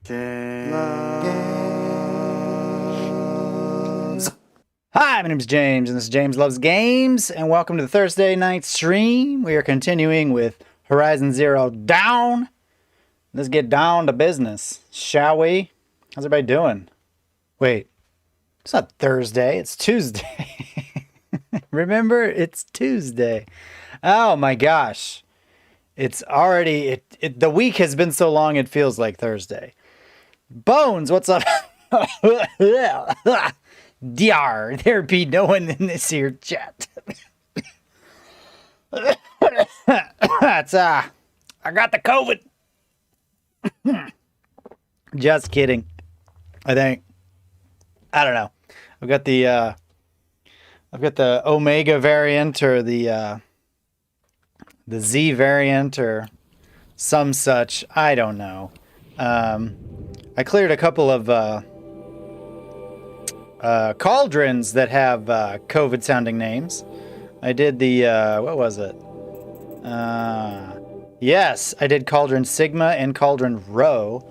Games. Hi, my name is James, and this is James Loves Games, and welcome to the Thursday night stream. We are continuing with Horizon Zero Dawn. Let's get down to business, shall we? How's everybody doing? Wait, it's not Thursday, it's Tuesday. Remember, it's Tuesday. Oh my gosh. It's already, the week has been so long it feels like Thursday. Bones, what's up? DR, there be no one in this here chat. That's, I got the COVID. Just kidding. I think. I don't know. I've got the Omega variant or the Z variant or some such. I don't know. I cleared a couple of cauldrons that have COVID sounding names. I did the what was it? Yes, I did Cauldron Sigma and Cauldron Rho.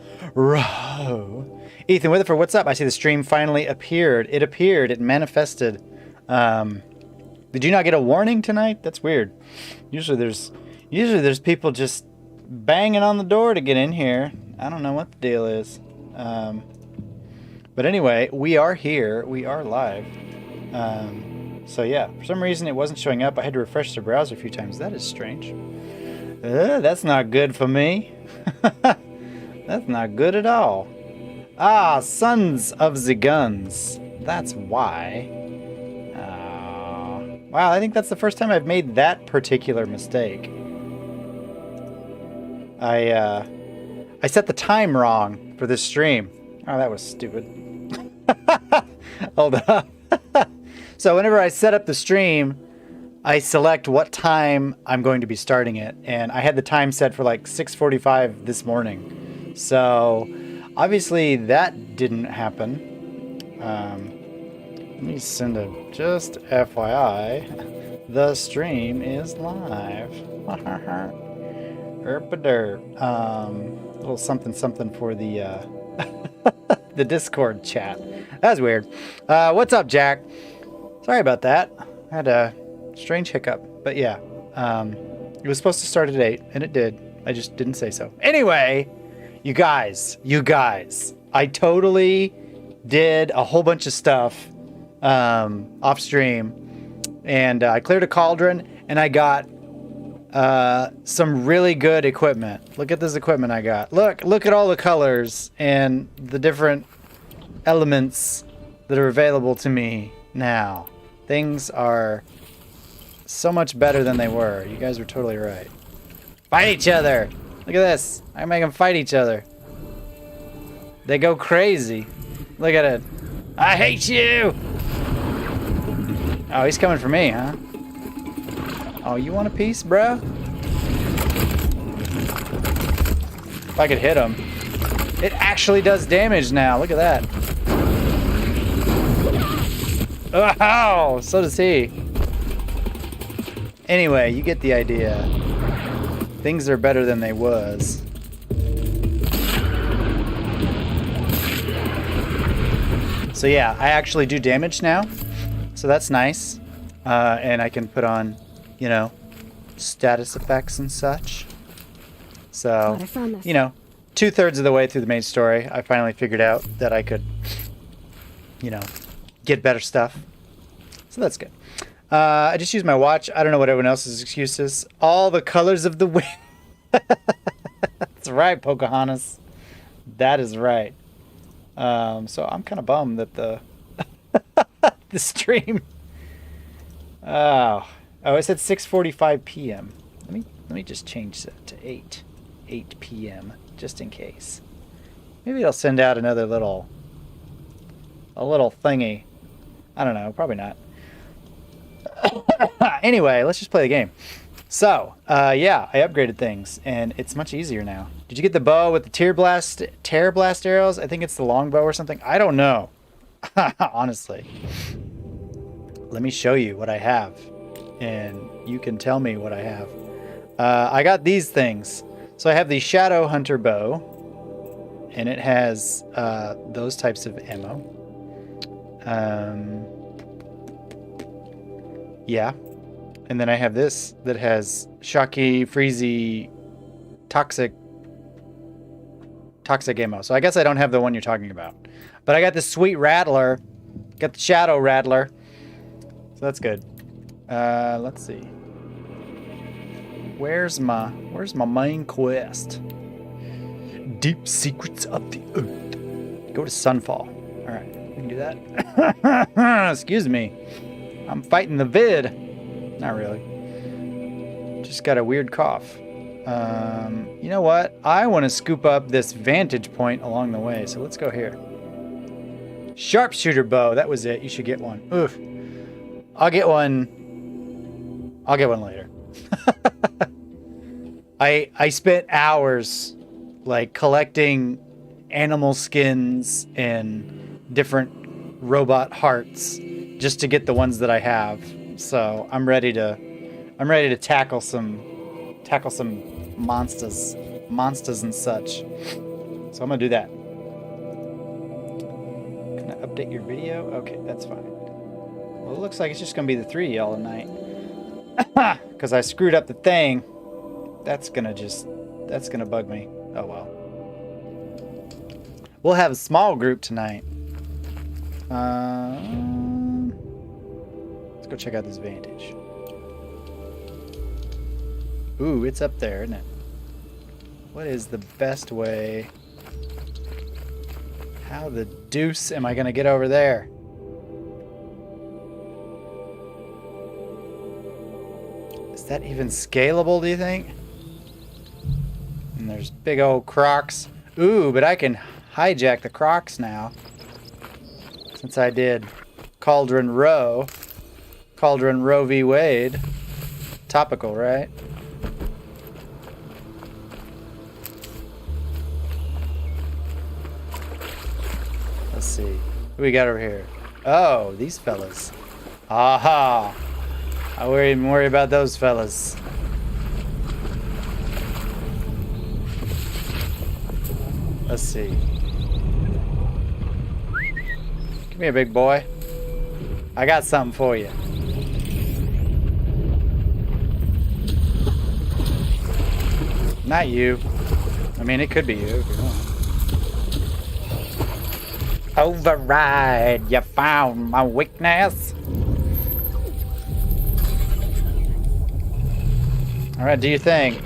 Ethan Witherford, what's up? I see the stream finally appeared. It appeared. It manifested. Did you not get a warning tonight? That's weird. Usually there's people just banging on the door to get in here. I don't know what the deal is. But anyway, we are here. We are live. So yeah, for some reason it wasn't showing up. I had to refresh the browser a few times. That is strange. That's not good for me. That's not good at all. Ah, Sons of the Guns. That's why. Wow, I think that's the first time I've made that particular mistake. I set the time wrong for this stream. Oh, that was stupid. Hold up. So whenever I set up the stream, I select what time I'm going to be starting it. And I had the time set for like 6:45 this morning. So obviously that didn't happen. Let me send a just FYI. The stream is live. Herpaderp. Little something for the the Discord chat. That's weird. What's up, Jack? Sorry about that. I had a strange hiccup. But yeah, it was supposed to start at 8, and it did. I just didn't say so. Anyway, you guys, I totally did a whole bunch of stuff off stream, and I cleared a cauldron, and I got some really good equipment. Look at this equipment I got. Look at all the colors and the different elements that are available to me now. Things are so much better than they were. You guys were totally right. Fight each other. Look at this. I make them fight each other. They go crazy. Look at it. I hate you. Oh, he's coming for me, huh? Oh, you want a piece, bro? If I could hit him. It actually does damage now. Look at that. Oh, so does he. Anyway, you get the idea. Things are better than they was. So yeah, I actually do damage now. So that's nice. And I can put on, you know, status effects and such. So, you know, 2/3 of the way through the main story, I finally figured out that I could, you know, get better stuff. So that's good. I just used my watch. I don't know what everyone else's excuse is. All the colors of the wind. That's right, Pocahontas. That is right. So I'm kind of bummed that the the stream. Oh, it said 6:45 p.m. Let me just change that to 8 p.m. just in case. Maybe it'll send out another little thingy. I don't know, probably not. Anyway, let's just play the game. So, yeah, I upgraded things, and it's much easier now. Did you get the bow with the tear blast arrows? I think it's the longbow or something. I don't know. Honestly. Let me show you what I have, and you can tell me what I have. I got these things. So I have the Shadow Hunter bow, and it has those types of ammo. Yeah. And then I have this that has shocky, freezy, toxic ammo. So I guess I don't have the one you're talking about. But I got this sweet rattler. Got the shadow rattler. So that's good. Let's see. Where's my main quest? Deep secrets of the earth. Go to Sunfall. All right, we can do that. Excuse me. I'm fighting the vid. Not really. Just got a weird cough. You know what? I want to scoop up this vantage point along the way. So let's go here. Sharpshooter bow. That was it. You should get one. Oof. I'll get one. I'll get one later. I spent hours like collecting animal skins and different robot hearts just to get the ones that I have. So I'm ready to tackle some monsters and such. So I'm gonna do that. Can I update your video? Okay, that's fine. Well, it looks like it's just gonna be the three of y'all tonight. Because I screwed up the thing. That's gonna bug me. Oh well. We'll have a small group tonight. Let's go check out this vantage. Ooh, it's up there, isn't it? What is the best way? How the deuce am I gonna get over there? Is that even scalable, do you think? And there's big old crocs. Ooh, but I can hijack the crocs now. Since I did Cauldron Row v. Wade. Topical, right? Let's see. What do we got over here? Oh, these fellas. Aha! I wouldn't even worry about those fellas. Let's see. Come here, big boy. I got something for you. Not you. I mean, it could be you if you want. Override, you found my weakness. All right, do your thing.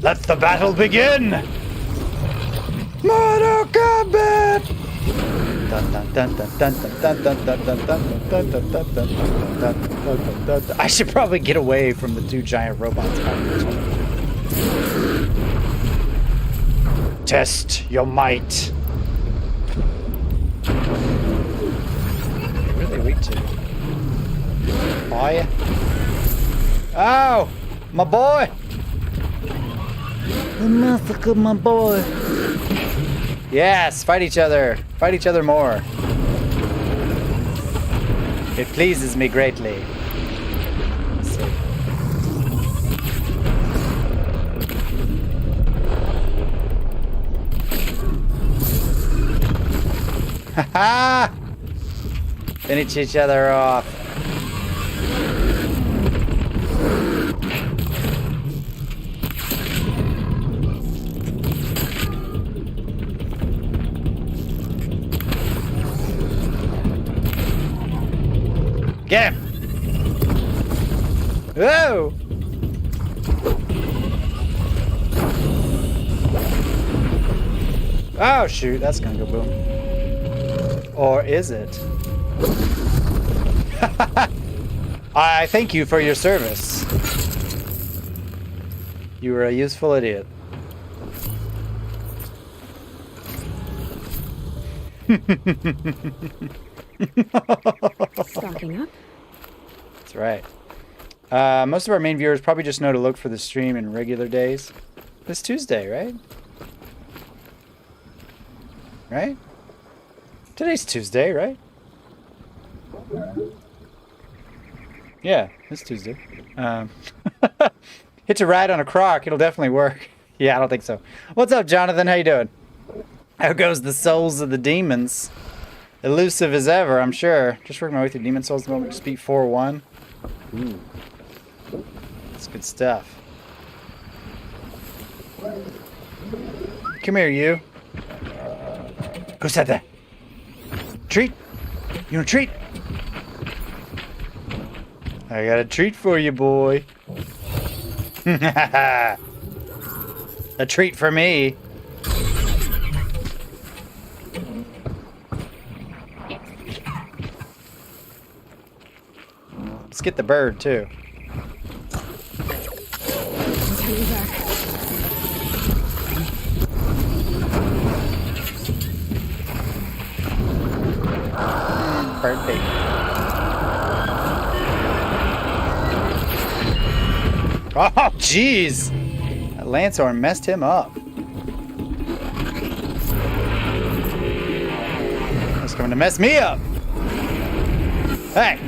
Let the battle begin! Mortal Kombat! I should probably get away from the two giant robots. Test your might. They're really weak to it. Boy. Oh! My boy! The massacre, my boy. Yes, fight each other. Fight each other more. It pleases me greatly. Let's see. Haha! Finish each other off. Get him! Whoa! Oh shoot, that's gonna go boom. Or is it? I thank you for your service. You were a useful idiot. Stocking up. That's right. Most of our main viewers probably just know to look for the stream in regular days. This Tuesday, right? Right? Today's Tuesday, right? Yeah, it's Tuesday. Hitch a ride on a croc. It'll definitely work. Yeah, I don't think so. What's up, Jonathan? How you doing? How goes the souls of the demons? Elusive as ever, I'm sure. Just working my way through demon souls at the moment. Just beat 4-1. Ooh. That's good stuff. Come here, you. Who said that? Treat? You want a treat? I got a treat for you, boy. A treat for me. Let's get the bird, too. Birthday. Oh, jeez! That Lancehorn messed him up. He's coming to mess me up! Hey!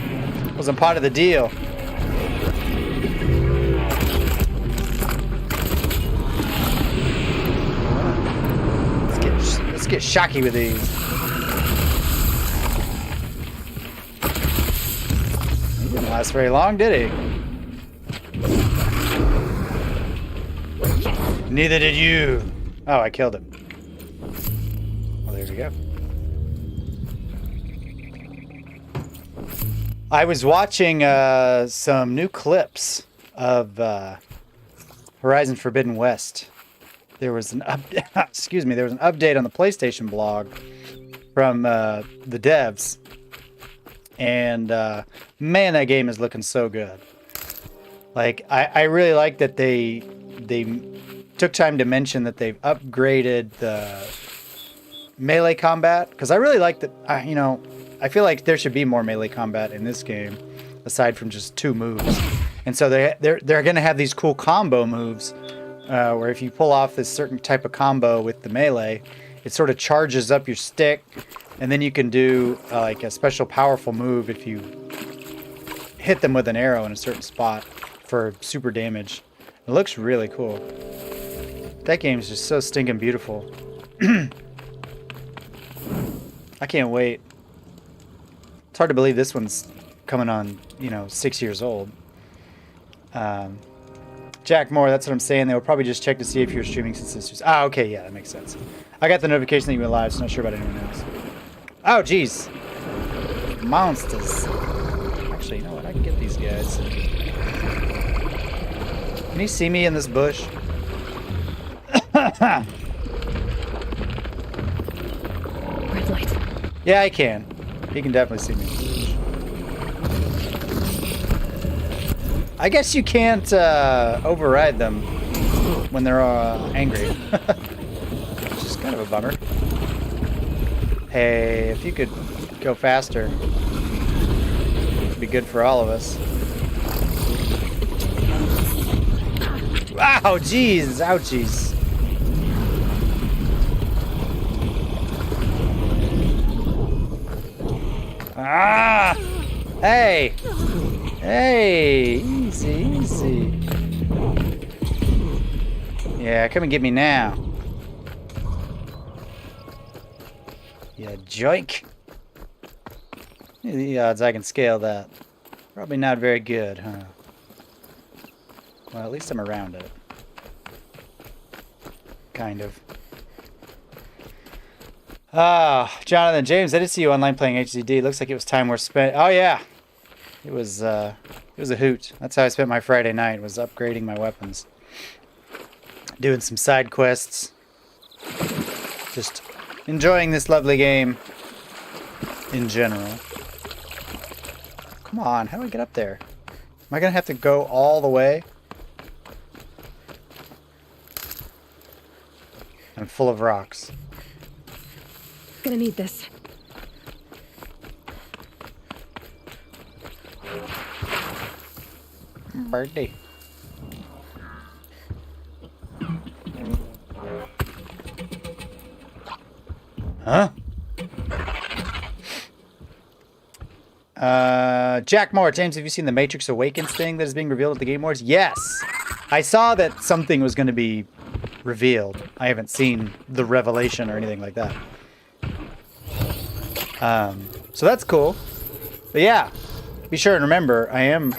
Wasn't part of the deal. Let's get shocky with these. He didn't last very long, did he? Neither did you. Oh, I killed him. Well, there we go. I was watching some new clips of Horizon Forbidden West. There was an excuse me. There was an update on the PlayStation blog from the devs, and man, that game is looking so good. Like, I really like that they took time to mention that they've upgraded the melee combat, because I really like that. You know, I feel like there should be more melee combat in this game, aside from just 2 moves. And so they're going to have these cool combo moves, where if you pull off this certain type of combo with the melee, it sort of charges up your stick, and then you can do like a special powerful move if you hit them with an arrow in a certain spot for super damage. It looks really cool. That game is just so stinking beautiful. I can't wait. It's hard to believe this one's coming on, 6 years old. Jack Moore, that's what I'm saying. They will probably just check to see if you're streaming since this is... Ah, okay, yeah, that makes sense. I got the notification that you went live, so I'm not sure about anyone else. Oh, jeez. Monsters. Actually, you know what? I can get these guys. Can you see me in this bush? Red light. Yeah, I can. He can definitely see me. I guess you can't override them when they're angry. Which is kind of a bummer. Hey, if you could go faster, it'd be good for all of us. Wow, jeez, ouchies. Ah! Hey! Hey! Easy, easy. Yeah, come and get me now. Yeah, joink. The odds I can scale that. Probably not very good, huh? Well, at least I'm around it. Kind of. Ah, Jonathan James, I did see you online playing HDD. Looks like it was time well spent. Oh yeah, it was a hoot. That's how I spent my Friday night. Was upgrading my weapons, doing some side quests, just enjoying this lovely game in general. Come on, how do I get up there? Am I gonna have to go all the way? I'm full of rocks. Gonna need this. Birthday. Huh? Jack Moore, James, have you seen the Matrix Awakens thing that is being revealed at the Game Awards? Yes, I saw that something was going to be revealed. I haven't seen the revelation or anything like that. So that's cool. But yeah, be sure and remember, I am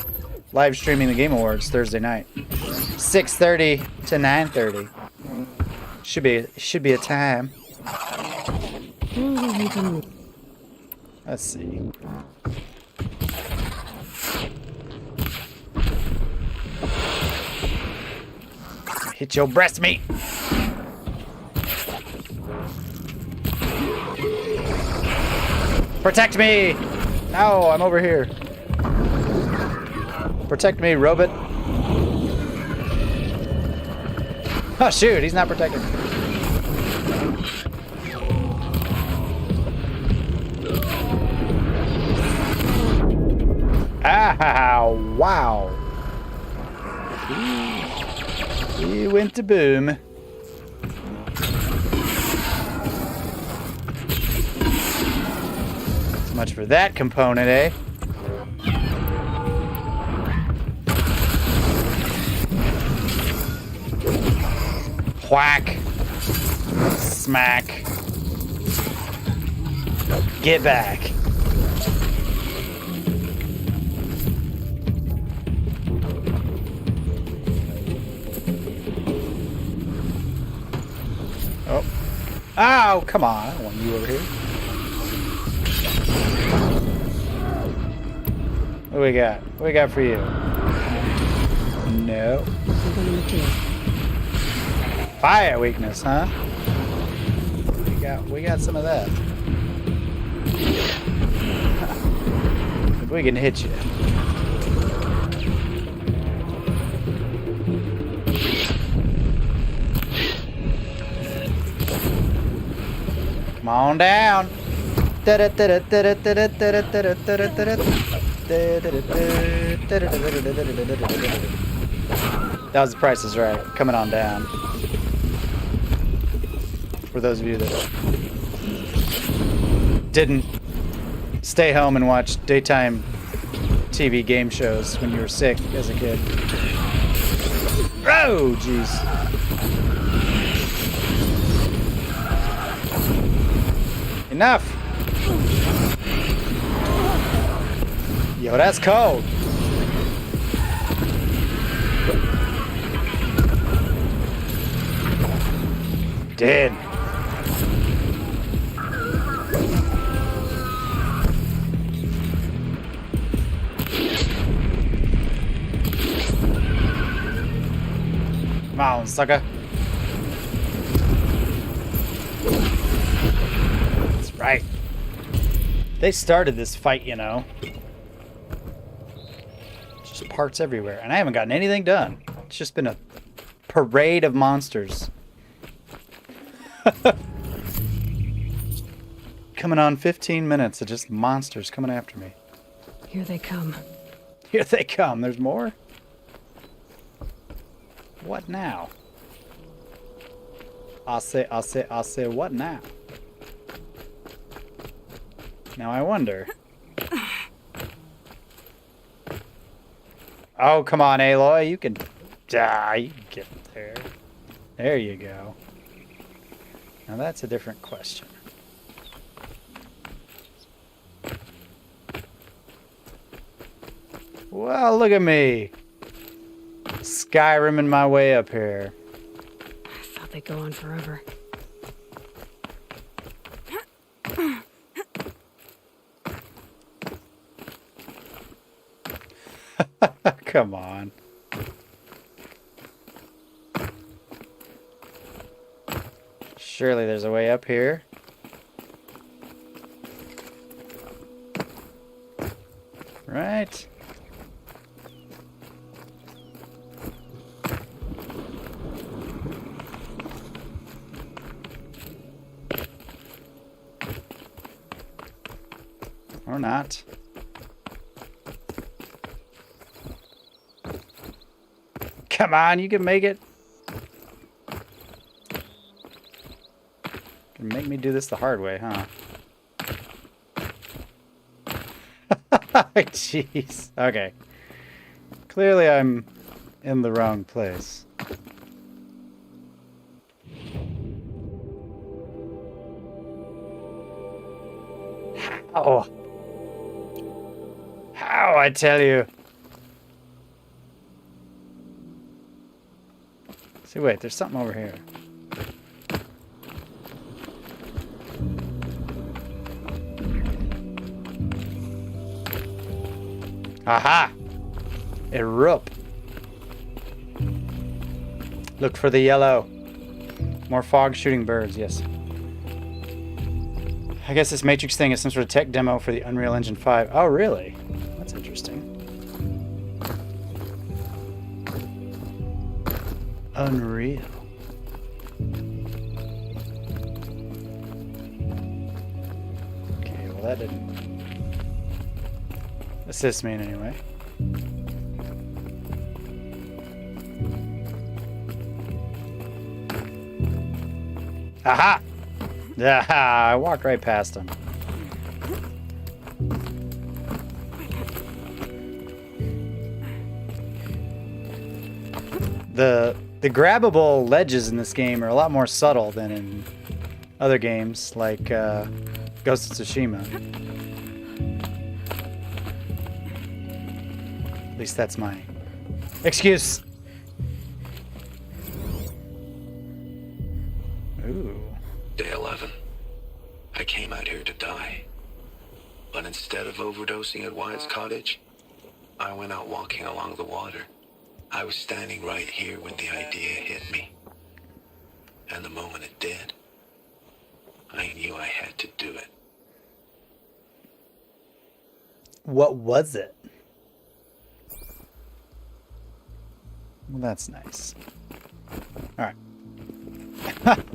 live streaming the Game Awards Thursday night, 6:30 to 9:30. Should be a time. Let's see. Hit your breast meat. Protect me! No, I'm over here. Protect me, robot. Oh shoot, he's not protecting me. Ah, wow. He went to boom. So much for that component, eh? Whack. Smack. Get back. Oh. Oh, come on. I don't want you over here. What do we got? What do we got for you? No. Fire weakness, huh? We got some of that. If we can hit you. Come on down. That was The Price is Right. Coming on down. For those of you that didn't stay home and watch daytime TV game shows when you were sick as a kid. Oh, jeez. Enough. Yo, that's cold. Dead. Come on, sucker. That's right. They started this fight, you know. Just parts everywhere. And I haven't gotten anything done. It's just been a parade of monsters. Coming on 15 minutes of just monsters coming after me. Here they come. Here they come. There's more? What now? I say, what now? Now I wonder. Oh, come on, Aloy. You can die. You can get there. There you go. Now that's a different question. Well, look at me. Skyrimming my way up here. I thought they'd go on forever. Come on. Surely there's a way up here. Right. Or not. Come on, you can make it. Can make me do this the hard way, huh? Jeez. Okay. Clearly I'm in the wrong place. How? How, I tell you. See, wait, there's something over here. Aha! Erupt. Look for the yellow. More fog shooting birds, yes. I guess this Matrix thing is some sort of tech demo for the Unreal Engine 5. Oh, really? That's interesting. Unreal. Okay, well that didn't assist me in any way. Aha! Yeah, I walked right past him. The grabbable ledges in this game are a lot more subtle than in other games like Ghost of Tsushima. At least that's my excuse. Ooh. Day 11. I came out here to die. But instead of overdosing at Wyatt's cottage, I went out walking along the water. I was standing right here when the idea hit me. And the moment it did, I knew I had to do it. What was it? Well, that's nice. Alright.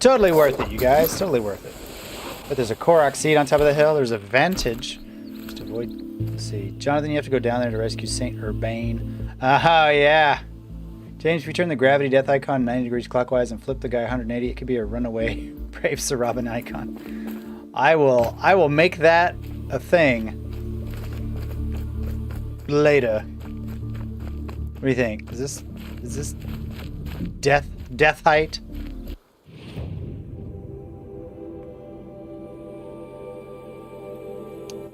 Totally worth it, you guys. Totally worth it. But there's a Korok seed on top of the hill. There's a vantage. Just avoid... Let's see. Jonathan, you have to go down there to rescue Saint Urbane. Oh, yeah. James, if you turn the gravity death icon 90 degrees clockwise and flip the guy 180, it could be a runaway Brave Sir Robin icon. I will make that a thing later. What do you think? Is this death height?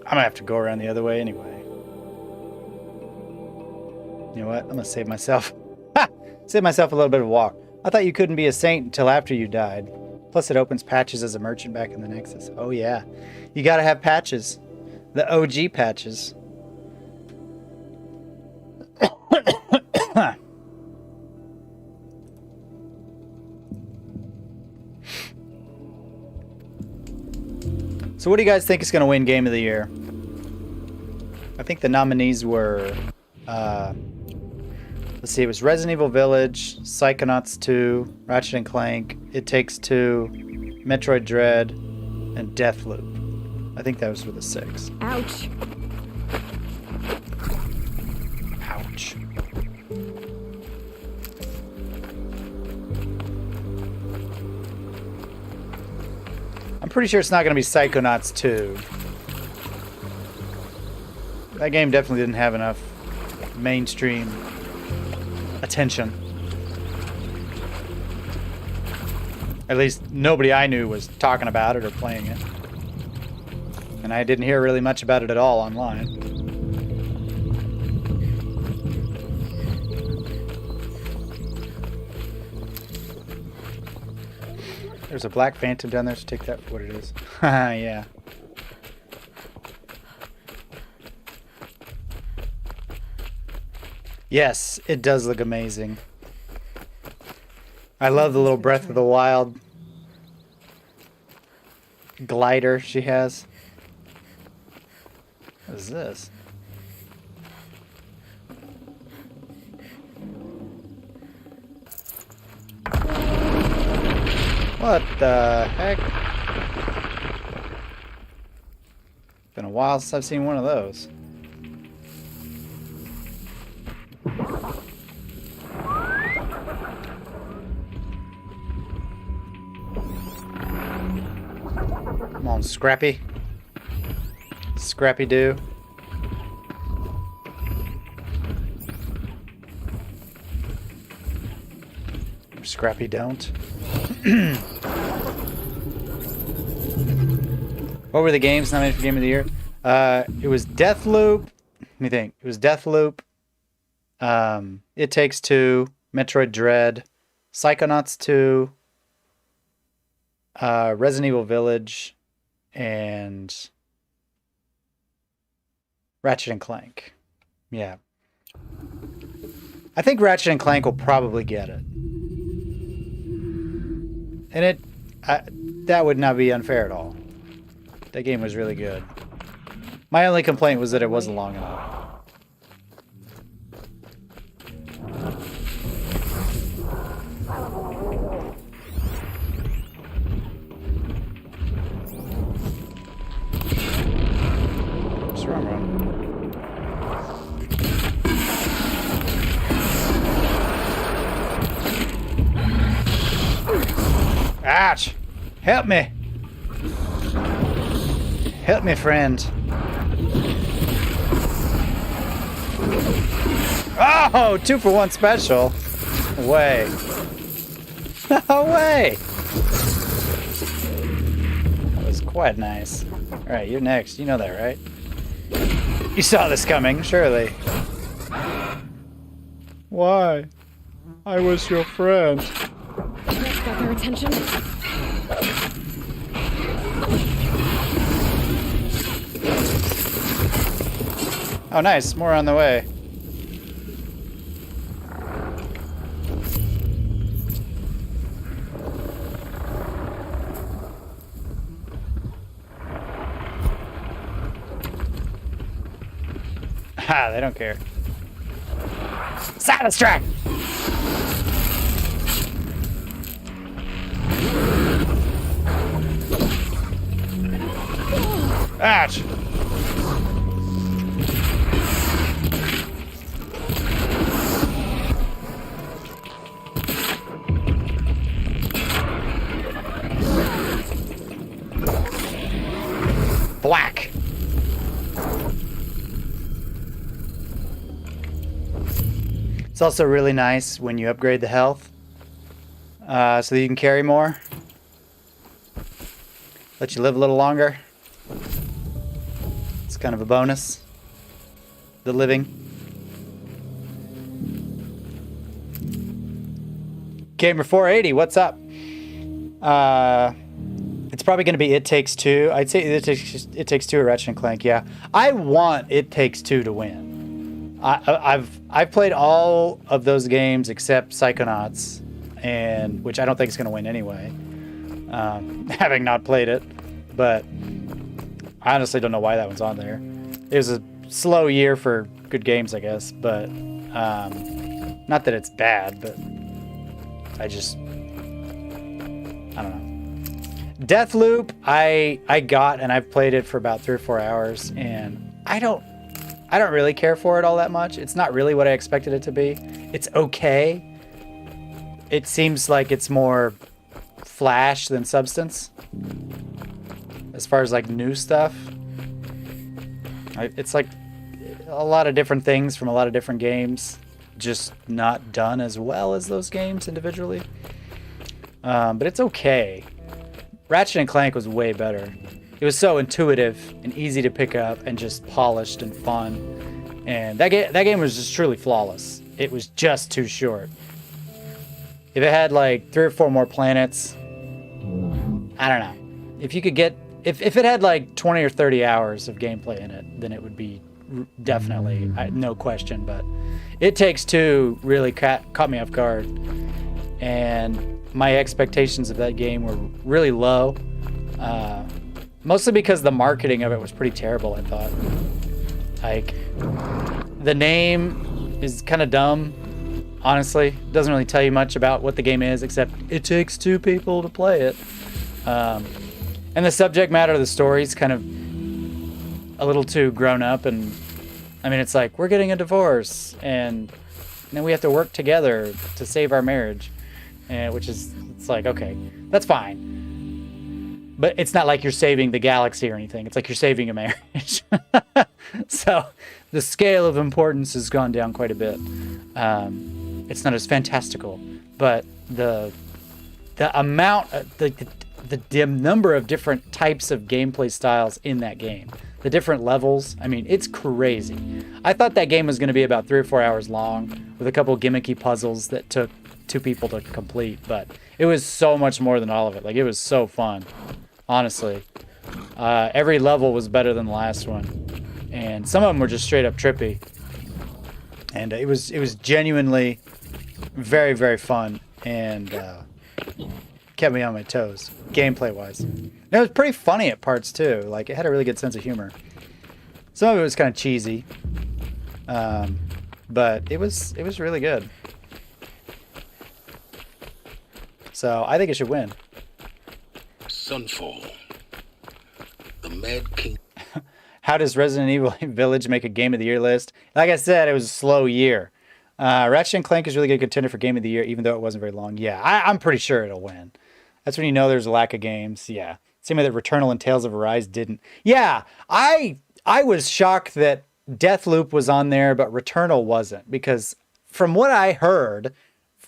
I'm gonna have to go around the other way anyway. You know what? I'm gonna save myself. Save myself a little bit of walk. I thought you couldn't be a saint until after you died. Plus it opens patches as a merchant back in the Nexus. Oh yeah. You gotta have patches. The OG patches. So what do you guys think is going to win Game of the Year? I think the nominees were, let's see, it was Resident Evil Village, Psychonauts 2, Ratchet & Clank, It Takes Two, Metroid Dread, and Deathloop. I think that was for the 6. Ouch. Ouch. I'm pretty sure it's not going to be Psychonauts 2. That game definitely didn't have enough mainstream attention. At least nobody I knew was talking about it or playing it. And I didn't hear really much about it at all online. There's a black phantom down there, so take that for what it is. Yeah. Yes, it does look amazing. I love the little Breath of the Wild glider she has. What is this? What the heck? Been a while since I've seen one of those. Come on, Scrappy. Scrappy Doo. Scrappy don't. What were the games nominated for Game of the Year? It was Deathloop. Let me think. It was Deathloop. It Takes Two. Metroid Dread. Psychonauts 2. Resident Evil Village. And Ratchet and Clank. Yeah. I think Ratchet and Clank will probably get it. And that would not be unfair at all. That game was really good. My only complaint was that it wasn't long enough. What's wrong, Ron? Ouch! Help me! Help me, friend. Oh, 2-for-1 special. No way. No way. That was quite nice. All right, you're next. You know that, right? You saw this coming, surely. Why? I was your friend. Got their attention. Oh, nice. More on the way. Ha, they don't care. Silence track! Ouch! Black! It's also really nice when you upgrade the health, so that you can carry more. Let you live a little longer. It's kind of a bonus. The living. Gamer 480, what's up? It's probably going to be It Takes Two. I'd say It Takes Two or Ratchet and Clank. Yeah, I want It Takes Two to win. I've played all of those games except Psychonauts, and which I don't think is going to win anyway. Having not played it, but I honestly don't know why that one's on there. It was a slow year for good games, I guess, but not that it's bad, but I don't know. Deathloop, I got, and I've played it for about 3 or 4 hours, and I don't really care for it all that much. It's not really what I expected it to be. It's okay. It seems like it's more flash than substance. As far as like new stuff, it's like a lot of different things from a lot of different games, just not done as well as those games individually. But it's okay. Ratchet and Clank was way better. It was so intuitive and easy to pick up and just polished and fun. And that game was just truly flawless. It was just too short. If it had like 3 or 4 more planets, I don't know. If you could get, if it had like 20 or 30 hours of gameplay in it, then it would be definitely, no question. But It Takes Two really caught me off guard. And my expectations of that game were really low. Mostly because the marketing of it was pretty terrible, I thought. Like, the name is kind of dumb, honestly. It doesn't really tell you much about what the game is, except it takes 2 people to play it. And the subject matter of the story is kind of a little too grown up. And I mean, it's like, we're getting a divorce, and then we have to work together to save our marriage. Which is, it's like, okay, that's fine. But it's not like you're saving the galaxy or anything. It's like you're saving a marriage. So the scale of importance has gone down quite a bit. It's not as fantastical, but the amount, the number of different types of gameplay styles in that game, the different levels. I mean, it's crazy. I thought that game was going to be about 3 or 4 hours long with a couple gimmicky puzzles that took 2 people to complete, but it was so much more than all of it. Like, it was so fun, honestly. Every level was better than the last one, and some of them were just straight up trippy. And it was genuinely very, very fun, and kept me on my toes, gameplay wise. And it was pretty funny at parts too. Like, it had a really good sense of humor. Some of it was kind of cheesy, but it was really good. So I think it should win. Sunfall. The Mad King. How does Resident Evil Village make a Game of the Year list? Like I said, it was a slow year. Ratchet & Clank is really good contender for Game of the Year, even though it wasn't very long. Yeah, I'm pretty sure it'll win. That's when you know there's a lack of games. Yeah. Same way that Returnal and Tales of Arise didn't. Yeah, I was shocked that Deathloop was on there, but Returnal wasn't. Because from what I heard,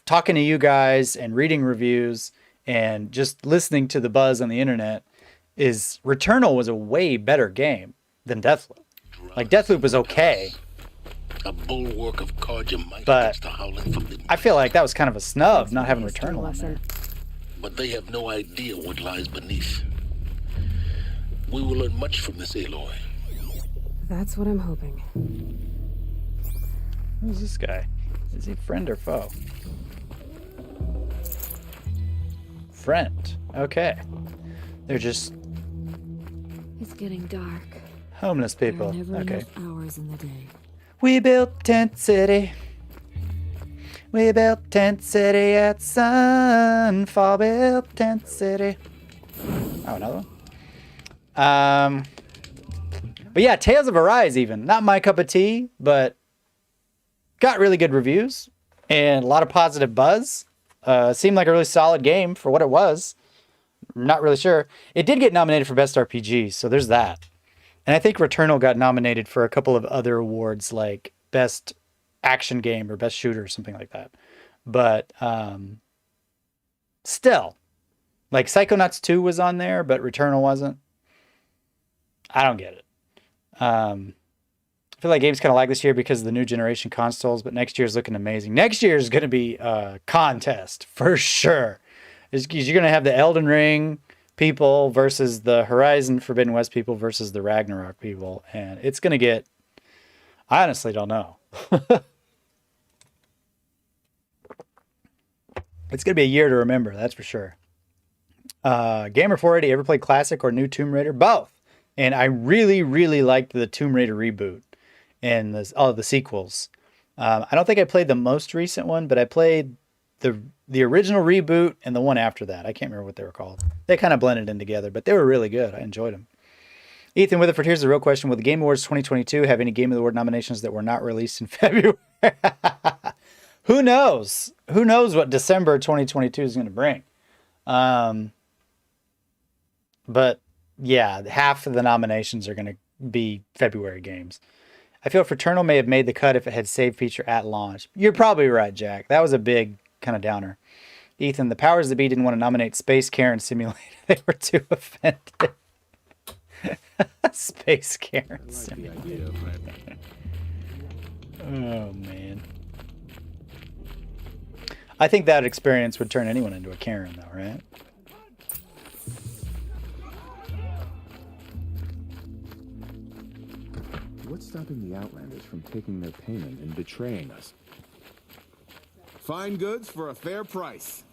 talking to you guys and reading reviews and just listening to the buzz on the internet, is Returnal was a way better game than Deathloop. Like, Deathloop was okay. A bulwark of might but the howling forbidden. I feel like that was kind of a snub, not having Returnal on there. But they have no idea what lies beneath. We will learn much from this Aloy. That's what I'm hoping. Who's this guy? Is he friend or foe? Friend. Okay. They're just It's getting dark. homeless people. There are never Okay. enough hours in the day. We built Tent City. We built Tent City at Sunfall. Built Tent City. Oh, another one. But yeah, Tales of Arise even. Not my cup of tea, but got really good reviews and a lot of positive buzz. Seemed like a really solid game for what it was. I'm not really sure. It did get nominated for Best RPG, so there's that. And I think Returnal got nominated for a couple of other awards, like Best Action Game or Best Shooter or something like that. But still, like Psychonauts 2 was on there, but Returnal wasn't. I don't get it. I feel like games kind of lag this year because of the new generation consoles, but next year's looking amazing. Next year is going to be a contest for sure. You're going to have the Elden Ring people versus the Horizon Forbidden West people versus the Ragnarok people, and it's going to get... I honestly don't know. It's going to be a year to remember, that's for sure. Gamer480, ever played Classic or New Tomb Raider? Both. And I really, really liked the Tomb Raider reboot and all of the sequels. I don't think I played the most recent one, but I played the original reboot and the one after that. I can't remember what they were called. They kind of blended in together, but they were really good. I enjoyed them. Ethan Witherford, here's the real question. Will the Game Awards 2022 have any Game of the Award nominations that were not released in February? Who knows? Who knows what December 2022 is going to bring? But yeah, half of the nominations are going to be February games. I feel Returnal may have made the cut if it had save feature at launch. You're probably right, Jack. That was a big kind of downer. Ethan, the powers that be didn't want to nominate Space Karen Simulator. They were too offended. Space Karen Simulator. Oh, man. I think that experience would turn anyone into a Karen, though, right? What's stopping the Outlanders from taking their payment and betraying us? Fine goods for a fair price.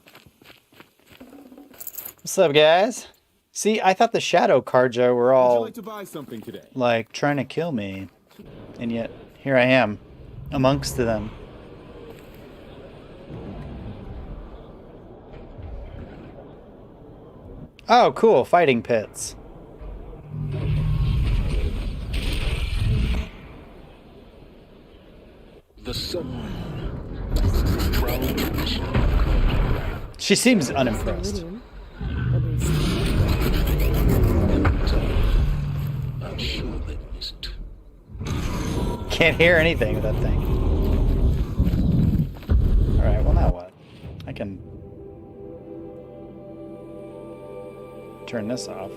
What's up, guys? See, I thought the Shadow Carja were Would you all like to buy something today? like trying to kill me, and yet here I am amongst them. Oh, cool, fighting pits. The sun. She seems unimpressed. Lydian, at least. I'm sure they must. Can't hear anything with that thing. Alright, well now what? I can turn this off.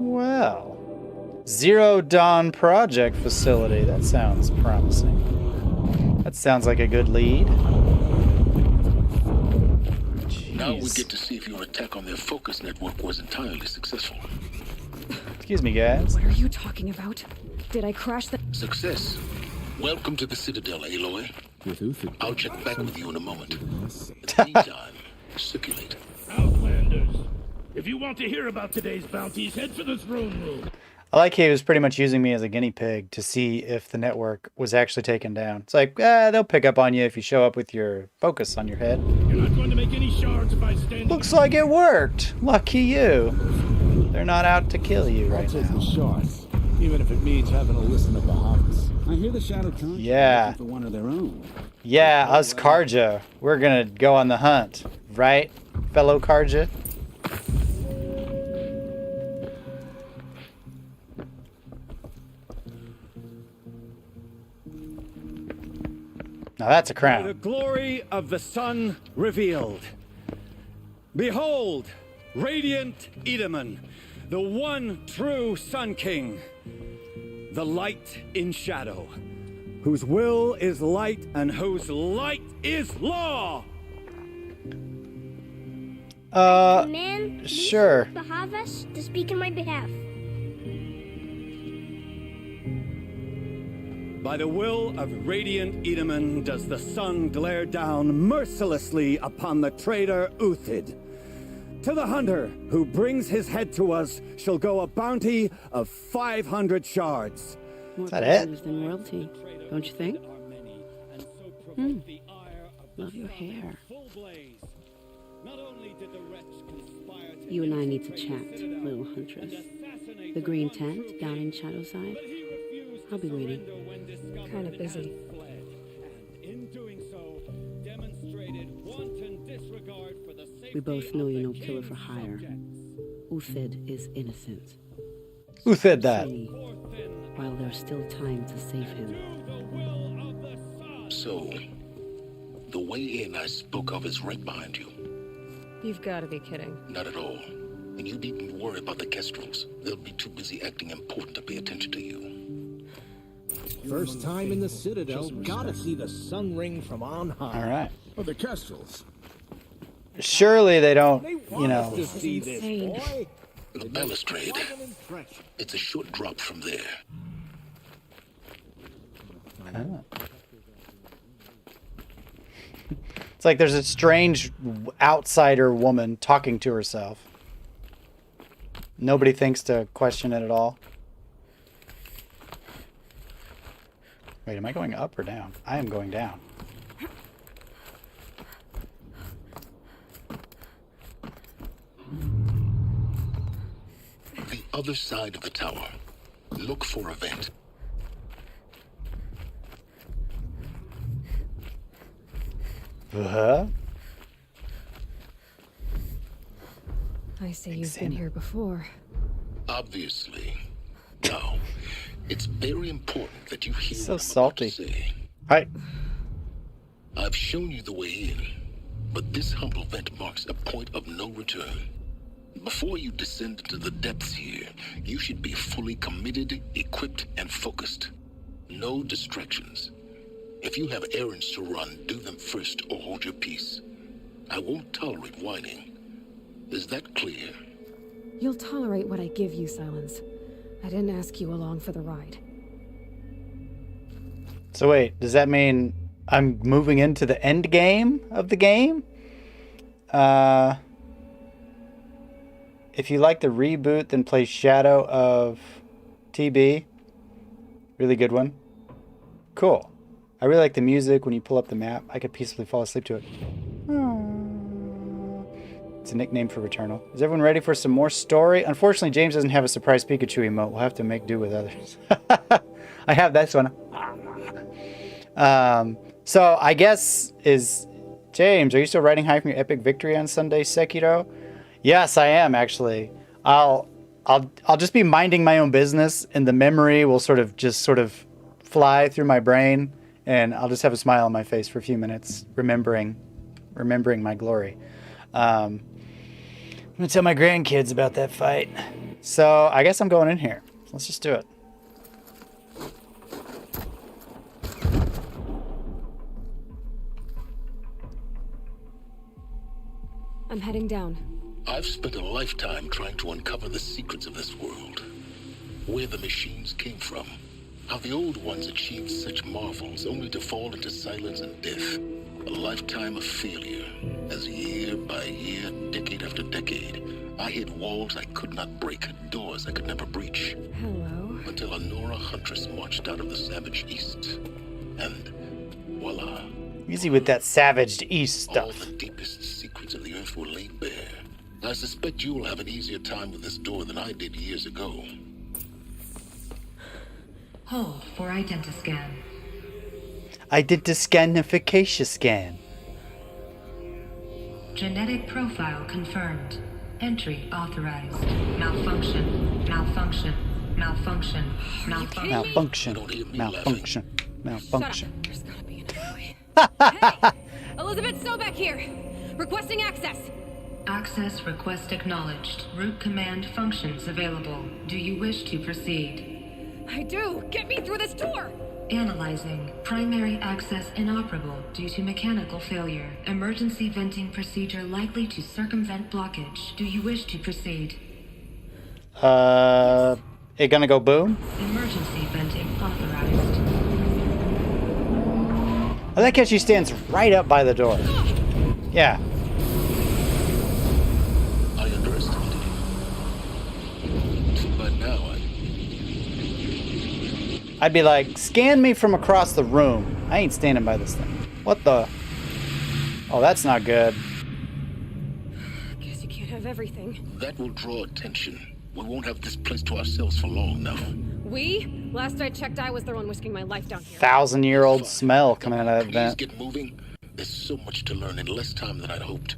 Well, Zero Dawn Project Facility. That sounds promising. That sounds like a good lead. Now we get to see if your attack on their focus network was entirely successful. Excuse me, guys. What are you talking about? Did I crash the... Success. Welcome to the Citadel, Aloy. With Uthid. I'll check back with you in a moment. In the meantime, circulate. Outlanders, if you want to hear about today's bounties, head for the throne room. I like he was pretty much using me as a guinea pig to see if the network was actually taken down. It's like, they'll pick up on you if you show up with your focus on your head. You're not going to make any shards by standing... Looks like it worked. Lucky you. They're not out to kill you right I'll take now. the shards, even if it means having to listen to Bahamas. I hear the Shadow Conch Yeah. for one of their own. Yeah, us Karja. We're gonna go on the hunt. Right, fellow Karja? Now that's a The crown. glory of the sun revealed. Behold, radiant Edaman, the one true Sun King, the light in shadow, whose will is light and whose light is law. Man, Sure. Bahavas to speak in my behalf. By the will of radiant Edaman does the sun glare down mercilessly upon the traitor Uthid. To the hunter who brings his head to us shall go a bounty of 500 shards. Is that it? Than royalty, don't you think? Love your hair. You and I need to chat, little huntress. The green tent down in Shadowside. I'll be waiting. Kind of busy. We both know you're no killer for hire. Uthid is innocent. Who said that? While there's still time to save him. So, the way in I spoke of is right behind you. You've got to be kidding. Not at all. And you needn't worry about the Kestrels. They'll be too busy acting important to pay attention to you. First time in the Citadel, gotta see the sun ring from on high. All right. Oh, the Kestrels. Surely they don't, They you want us know. to see this, insane. boy. The balustrade. Quite an impression. It's a short drop from there. It's like there's a strange outsider woman talking to herself. Nobody thinks to question it at all. Wait, am I going up or down? I am going down. The other side of the tower. Look for a vent. Huh? I see you've been here before. Obviously. Now, it's very important that you hear So what I'm about to salty. say. Hi. I've shown you the way in, but this humble vent marks a point of no return. Before you descend into the depths here, you should be fully committed, equipped, and focused. No distractions. If you have errands to run, do them first or hold your peace. I won't tolerate whining. Is that clear? You'll tolerate what I give you, Silence. I didn't ask you along for the ride. So wait, does that mean I'm moving into the end game of the game? If you like the reboot, then play Shadow of TB. Really good one. Cool. I really like the music. When you pull up the map, I could peacefully fall asleep to it. It's a nickname for Returnal. Is everyone ready for some more story? Unfortunately, James doesn't have a surprise Pikachu emote. We'll have to make do with others. I have this one. So I guess James, are you still riding high from your epic victory on Sunday, Sekiro? Yes, I am actually. I'll just be minding my own business, and the memory will sort of fly through my brain, and I'll just have a smile on my face for a few minutes, remembering remembering my glory. I'm gonna tell my grandkids about that fight. So I guess I'm going in here. Let's just do it. I'm heading down. I've spent a lifetime trying to uncover the secrets of this world. Where the machines came from. How the old ones achieved such marvels only to fall into silence and death. A lifetime of failure. As year by year, decade after decade, I hit walls I could not break, doors I could never breach. Hello. Until a Nora huntress marched out of the savage east. And voila. Easy with that savaged east stuff. All the deepest secrets of the earth were laid bare. I suspect you will have an easier time with this door than I did years ago. Hold for identiscan. Identiscanification scan. Genetic profile confirmed. Entry authorized. Malfunction. Malfunction. Malfunction. Malfunction. Malfunction. Malfunction. Malfunction. There's gotta be another way. Hey! Elizabeth Sobek here. Requesting access. Access request acknowledged. Root command functions available. Do you wish to proceed? I do. Get me through this door. Analyzing. Primary access inoperable due to mechanical failure. Emergency venting procedure likely to circumvent blockage. Do you wish to proceed? It gonna go boom? Emergency venting authorized. I like how she stands right up by the door. Yeah. I underestimated you. Too bad now I'd be like, scan me from across the room. I ain't standing by this thing. What the? Oh, that's not good. Guess you can't have everything. That will draw attention. We won't have this place to ourselves for long now. We? Last I checked, I was the one whisking my life down here. 1,000-year-old smell coming out of that vent. Please get moving. There's so much to learn in less time than I'd hoped.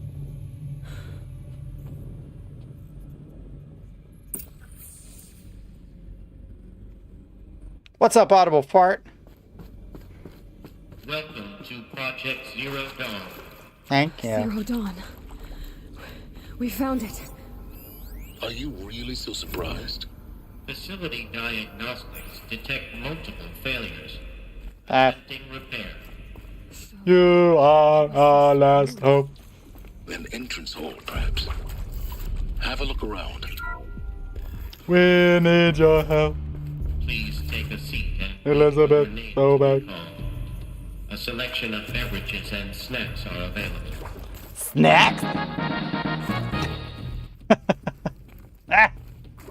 What's up, Audible Fart? Welcome to Project Zero Dawn. Thank you. Zero Dawn. We found it. Are you really so surprised? Facility diagnostics detect multiple failures. Ah. Attempting repair. You are our last hope. An entrance hall, perhaps. Have a look around. We need your help. Please take a seat and Elizabeth, go back. A selection of beverages and snacks are available. Snacks? Ah!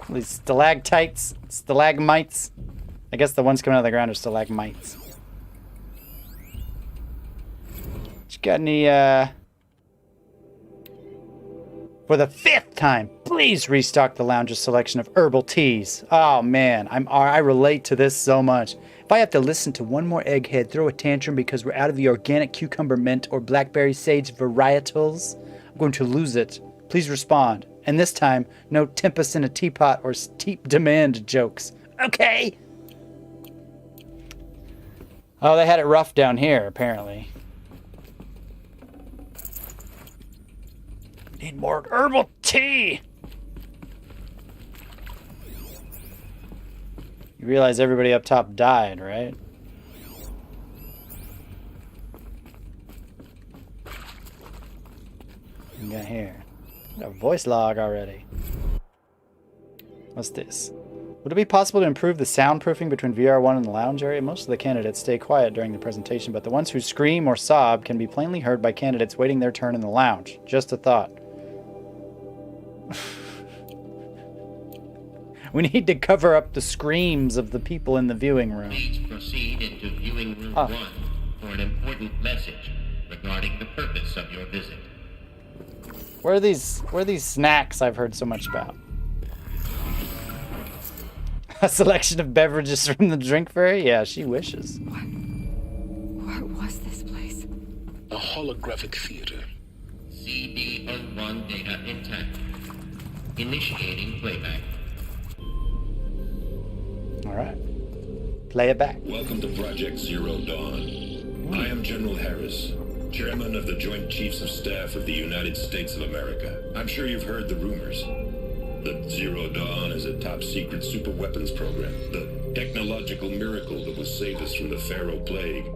These stalactites, stalagmites. I guess the ones coming out of the ground are stalagmites. You got any, For the 5th time, please restock the lounge's selection of herbal teas. Oh man, I relate to this so much. If I have to listen to one more egghead throw a tantrum because we're out of the organic cucumber mint or blackberry sage varietals, I'm going to lose it. Please respond. And this time, no tempest in a teapot or steep demand jokes. Okay. Oh, they had it rough down here, apparently. Need more herbal tea. You realize everybody up top died, right? What we got here? Got a voice log already. What's this? Would it be possible to improve the soundproofing between VR1 and the lounge area? Most of the candidates stay quiet during the presentation, but the ones who scream or sob can be plainly heard by candidates waiting their turn in the lounge. Just a thought. We need to cover up the screams of the people in the viewing room. Please proceed into viewing room 1 for an important message regarding the purpose of your visit. Where are these snacks I've heard so much about? A selection of beverages from the drink fairy? Yeah, she wishes. What was this place? A holographic theater. CD01 data intact. Initiating playback. Alright. Play it back. Welcome to Project Zero Dawn. I am General Harris, Chairman of the Joint Chiefs of Staff of the United States of America. I'm sure you've heard the rumors. That Zero Dawn is a top-secret superweapons program. The technological miracle that will save us from the Pharaoh Plague.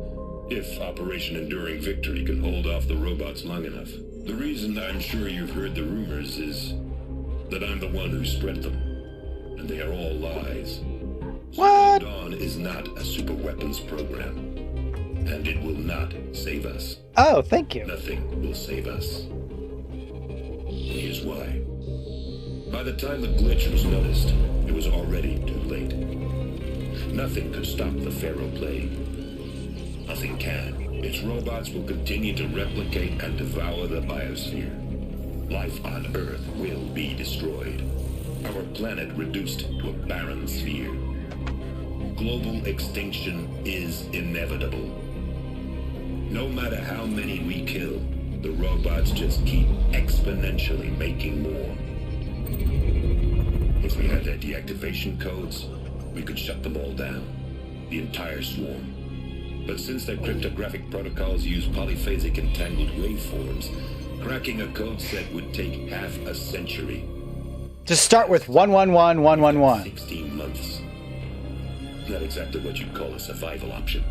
If Operation Enduring Victory can hold off the robots long enough. The reason I'm sure you've heard the rumors is that I'm the one who spread them. And they are all lies. What? Zero Dawn is not a superweapons program. And it will not save us. Oh, thank you. Nothing will save us. Here's why. By the time the glitch was noticed, it was already too late. Nothing could stop the Pharaoh Plague. Nothing can. Its robots will continue to replicate and devour the biosphere. Life on Earth will be destroyed. Our planet reduced to a barren sphere. Global extinction is inevitable. No matter how many we kill, the robots just keep exponentially making more. If we had their deactivation codes, we could shut them all down. The entire swarm. But since their cryptographic protocols use polyphasic entangled waveforms, cracking a code set would take half a century. Just start with 111111. 16 months. Not exactly what you'd call a survival option.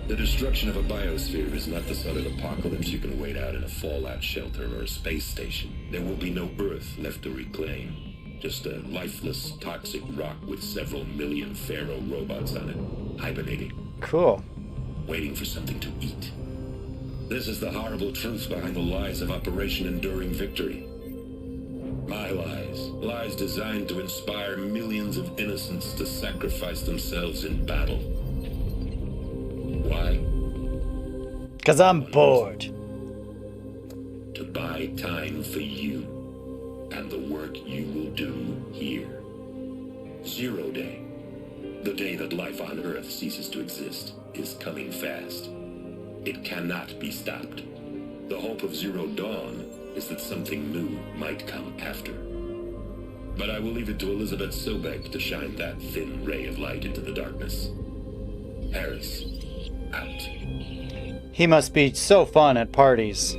The destruction of a biosphere is not the sort of apocalypse you can wait out in a fallout shelter or a space station. There will be no Earth left to reclaim. Just a lifeless, toxic rock with several million Pharaoh robots on it, hibernating. Cool. Waiting for something to eat. This is the horrible truth behind the lies of Operation Enduring Victory. My lies. Lies designed to inspire millions of innocents to sacrifice themselves in battle. Why? 'Cause I'm bored. To buy time for you. And the work you will do here. Zero Day. The day that life on Earth ceases to exist is coming fast. It cannot be stopped. The hope of Zero Dawn is that something new might come after. But I will leave it to Elizabeth Sobek to shine that thin ray of light into the darkness. Harris, out. He must be so fun at parties.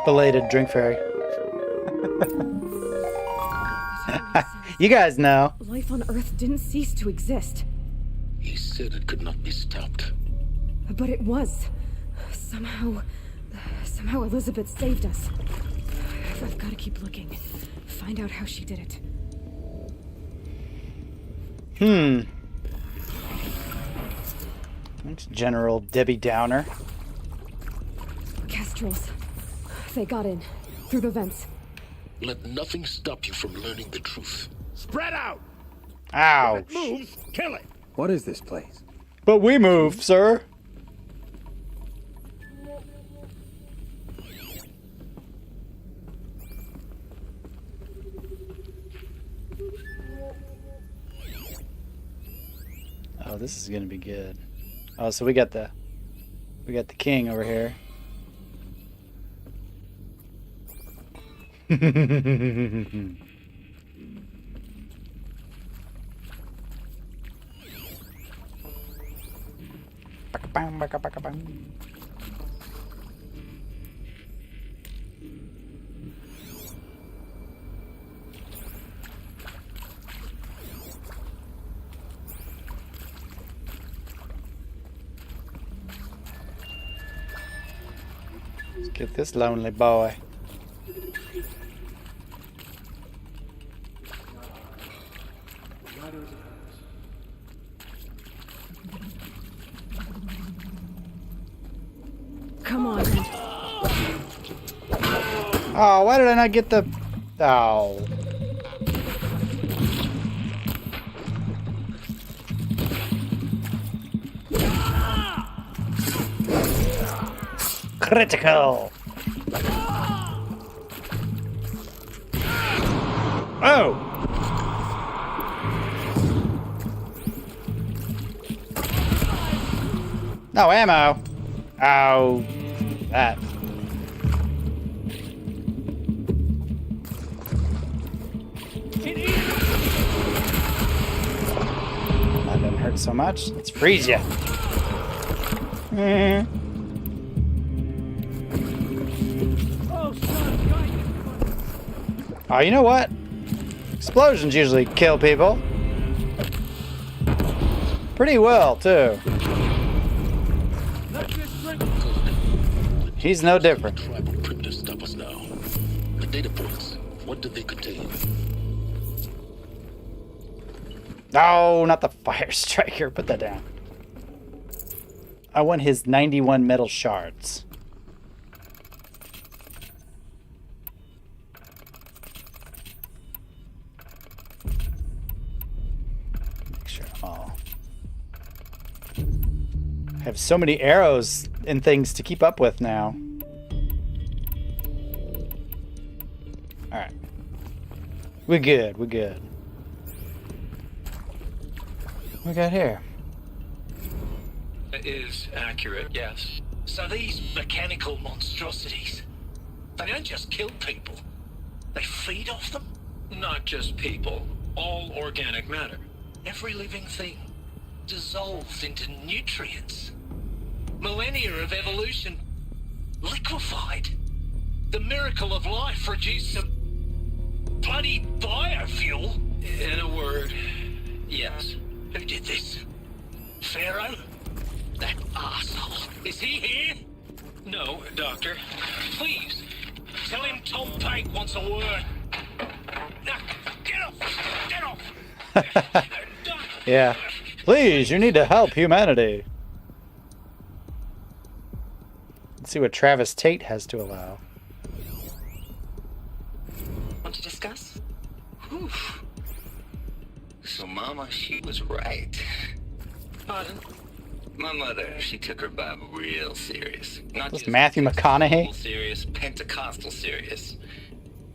Belated drink fairy. You guys know. Life on Earth didn't cease to exist. He said it could not be stopped. But it was. Somehow Elizabeth saved us. I've got to keep looking. Find out how she did it. Thanks, General Debbie Downer. Kestrels. They got in. Through the vents. Let nothing stop you from learning the truth. Spread out! Ouch. If it moves, kill it! What is this place? But we move, sir. Oh, this is gonna be good. Oh, so we got the king over here. Let's get this lonely boy. Come on. Oh, why did I not get the... Oh. Critical. Oh. No ammo. Oh. That. That didn't hurt so much. Let's freeze you. Oh, you know what? Explosions usually kill people. Pretty well, too. He's no different. Tribal primitives stop us now. The data points, what do they contain? No, not the fire striker. Put that down. I want his 91 metal shards. Make sure all. I have so many arrows and things to keep up with now. Alright. We're good, we're good. What we got here? It is accurate, yes. So these mechanical monstrosities, they don't just kill people. They feed off them? Not just people. All organic matter. Every living thing dissolved into nutrients. Millennia of evolution liquefied. The miracle of life produced some bloody biofuel. In a word, yes. Who did this? Pharaoh? That asshole. Is he here? No, Doctor. Please, tell him Tom Pike wants a word. Now, get off! Get off! Yeah. Please, you need to help humanity. Let's see what Travis Tate has to allow. Want to discuss? Whew. So Mama, she was right. Pardon? My mother, she took her Bible real serious. Not This just Matthew McConaughey? serious, Pentecostal serious.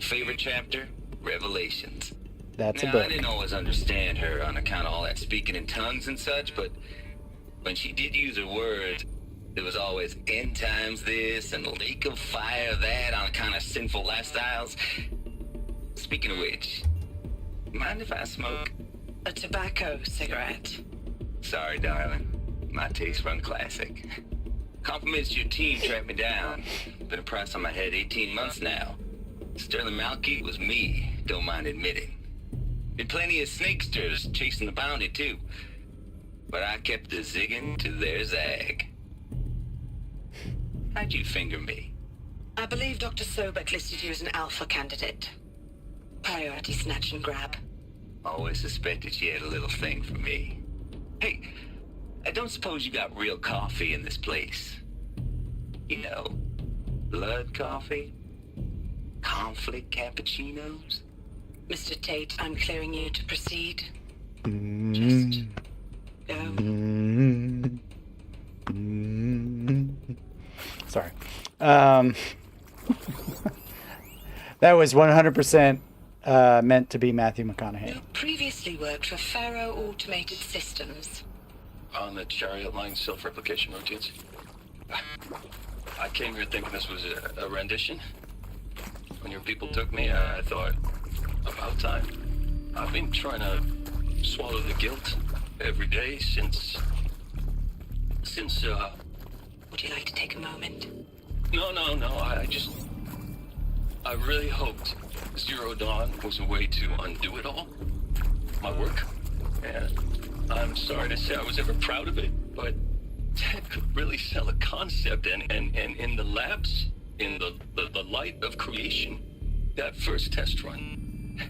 Favorite chapter? Revelations. That's a now, book. I didn't always understand her on account of all that speaking in tongues and such, but when she did use her words, there was always end times this and lake of fire that on account of sinful lifestyles. Speaking of which, mind if I smoke? A tobacco cigarette. Sorry, darling. My taste run classic. Compliments to your team tracked me down. Been a price on my head 18 months now. Sterling Malky was me, don't mind admitting. Been plenty of snakesters chasing the bounty too. But I kept the zigging to their zag. How'd you finger me? I believe Dr. Sobek listed you as an alpha candidate. Priority snatch and grab. Always suspected she had a little thing for me. Hey, I don't suppose you got real coffee in this place. You know, blood coffee? Conflict cappuccinos? Mr. Tate, I'm clearing you to proceed. Just go. Sorry. That was 100% meant to be Matthew McConaughey. You previously worked for Pharaoh Automated Systems. On the chariot line self-replication routines. I came here thinking this was a rendition. When your people took me, I thought, about time. I've been trying to swallow the guilt every day since, Would you like to take a moment? No, I really hoped Zero Dawn was a way to undo it all. My work. And I'm sorry to say I was ever proud of it, but Ted could really sell a concept, and in the labs, in the light of creation, that first test run,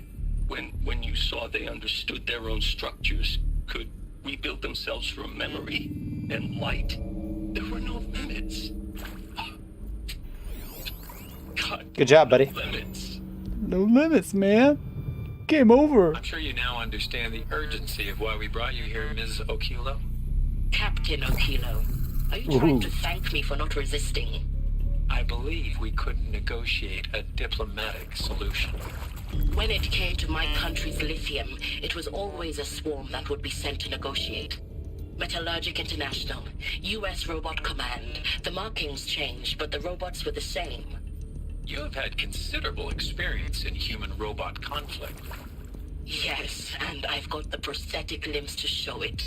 when you saw they understood their own structures, could rebuild themselves from memory and light, there were no limits. God, good job, buddy. No limits. No limits, man. Game over. I'm sure you now understand the urgency of why we brought you here, Ms. Okilo. Captain Okilo, are you trying to thank me for not resisting? I believe we couldn't negotiate a diplomatic solution. When it came to my country's lithium, it was always a swarm that would be sent to negotiate. Metallurgic International, U.S. Robot Command. The markings changed, but the robots were the same. You have had considerable experience in human-robot conflict. Yes, and I've got the prosthetic limbs to show it.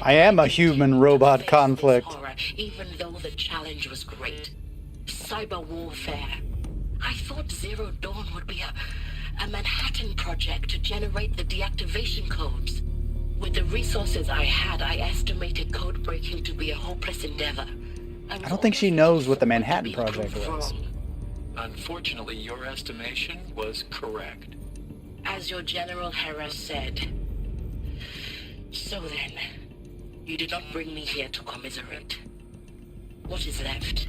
I am a human-robot conflict. Horror, even though the challenge was great. Cyber warfare. I thought Zero Dawn would be a Manhattan project to generate the deactivation codes. With the resources I had, I estimated code breaking to be a hopeless endeavor. I don't think she knows what the Manhattan Project was. Unfortunately, your estimation was correct. As your General Hera said. So then, you did not bring me here to commiserate. What is left?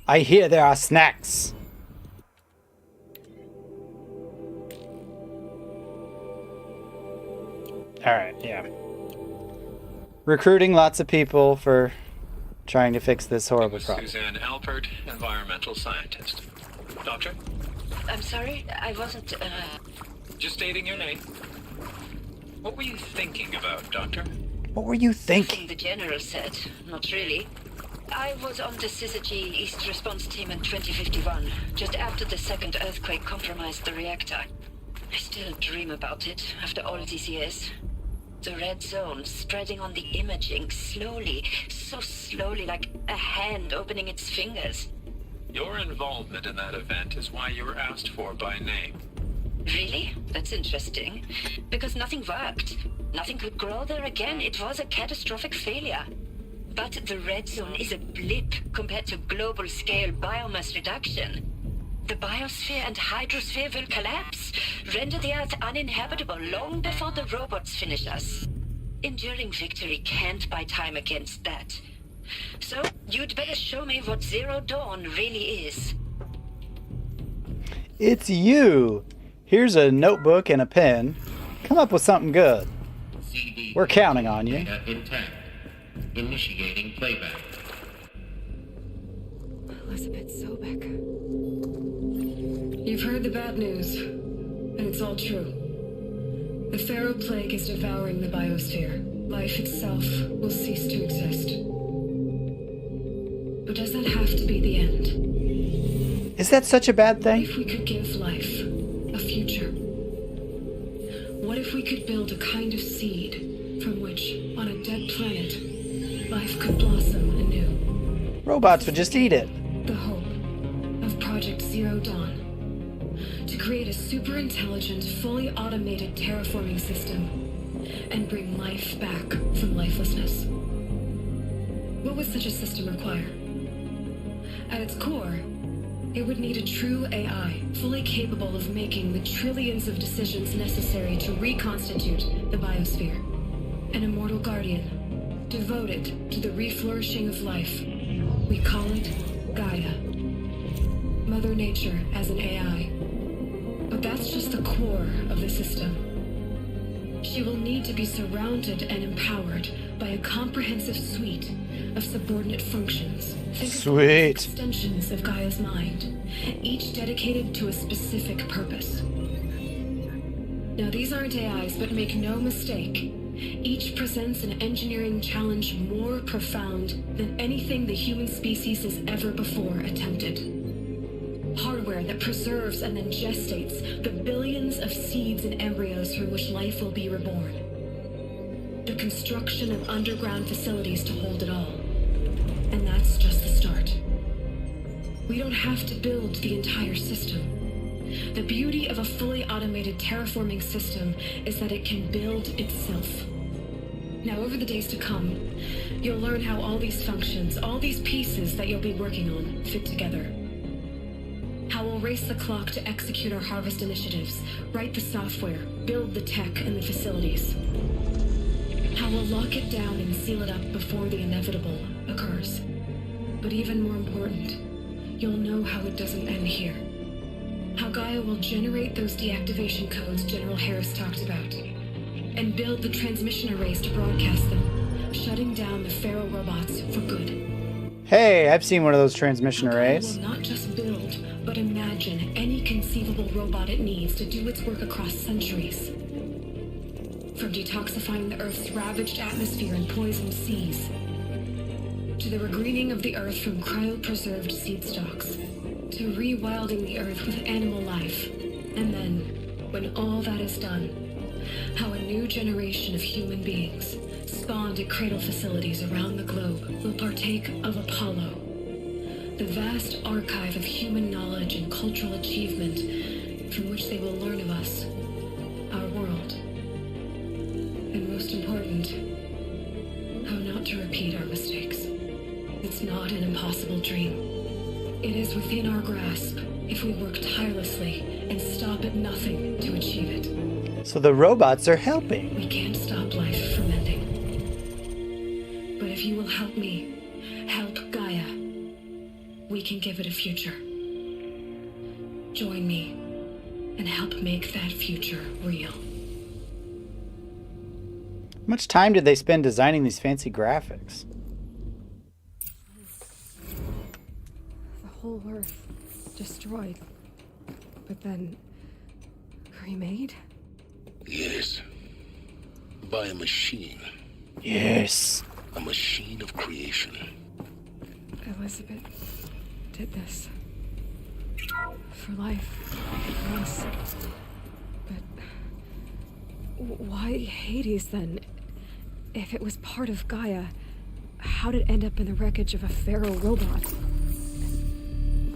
I hear there are snacks. Alright, yeah. Recruiting lots of people for trying to fix this horrible problem. Suzanne Alpert, environmental scientist. Doctor? I'm sorry, I wasn't, Just stating your name. What were you thinking about, Doctor? What were you thinking? The General said. Not really. I was on the Syzygy East Response Team in 2051, just after the second earthquake compromised the reactor. I still dream about it, after all these years. The red zone spreading on the imaging, slowly, so slowly, like a hand opening its fingers. Your involvement in that event is why you were asked for by name. Really? That's interesting. Because nothing worked. Nothing could grow there again. It was a catastrophic failure. But the red zone is a blip compared to global-scale biomass reduction. The biosphere and hydrosphere will collapse, render the Earth uninhabitable long before the robots finish us. Enduring victory can't buy time against that. So, you'd better show me what Zero Dawn really is. It's you! Here's a notebook and a pen. Come up with something good. We're counting on you. Intact. Initiating playback. Elizabeth Sobek. You've heard the bad news, and it's all true. The Pharaoh Plague is devouring the biosphere. Life itself will cease to exist. But does that have to be the end? Is that such a bad thing? What if we could give life a future? What if we could build a kind of seed from which, on a dead planet, life could blossom anew? Robots would just eat it. The hope of Project Zero Dawn. To create a super-intelligent, fully automated terraforming system and bring life back from lifelessness. What would such a system require? At its core, it would need a true AI, fully capable of making the trillions of decisions necessary to reconstitute the biosphere. An immortal guardian, devoted to the reflourishing of life. We call it Gaia. Mother Nature as an AI. But that's just the core of the system. She will need to be surrounded and empowered by a comprehensive suite of subordinate functions. Sweet. Extensions of Gaia's mind, each dedicated to a specific purpose. Now, these aren't AIs, but make no mistake, each presents an engineering challenge more profound than anything the human species has ever before attempted. Hardware that preserves and then gestates the billions of seeds and embryos from which life will be reborn. The construction of underground facilities to hold it all. And that's just the start. We don't have to build the entire system. The beauty of a fully automated terraforming system is that it can build itself. Now, over the days to come, you'll learn how all these functions, all these pieces that you'll be working on, fit together. How we'll race the clock to execute our harvest initiatives, write the software, build the tech and the facilities. How we'll lock it down and seal it up before the inevitable occurs. But even more important, you'll know how it doesn't end here. How Gaia will generate those deactivation codes General Harris talked about, and build the transmission arrays to broadcast them, shutting down the Pharaoh robots for good. Hey, I've seen one of those transmission arrays. It will not just build, but imagine any conceivable robot it needs to do its work across centuries. From detoxifying the Earth's ravaged atmosphere and poisoned seas, to the regreening of the Earth from cryopreserved seed stalks, to rewilding the Earth with animal life, And then, when all that is done, how a new generation of human beings, spawned at cradle facilities around the globe, will partake of Apollo, the vast archive of human knowledge and cultural achievement from which they will learn of us, our world, and most important, how not to repeat our mistakes. It's not an impossible dream. It is within our grasp if we work tirelessly and stop at nothing to achieve it. So the robots are helping. We can't stop life from ending. But if you will help me, help Gaia, we can give it a future. Join me and help make that future real. How much time did they spend designing these fancy graphics? The whole Earth destroyed, but then remade? Yes. By a machine. Yes. A machine of creation. Elizabeth did this. For life. Once. But why Hades then? If it was part of Gaia, how did it end up in the wreckage of a feral robot?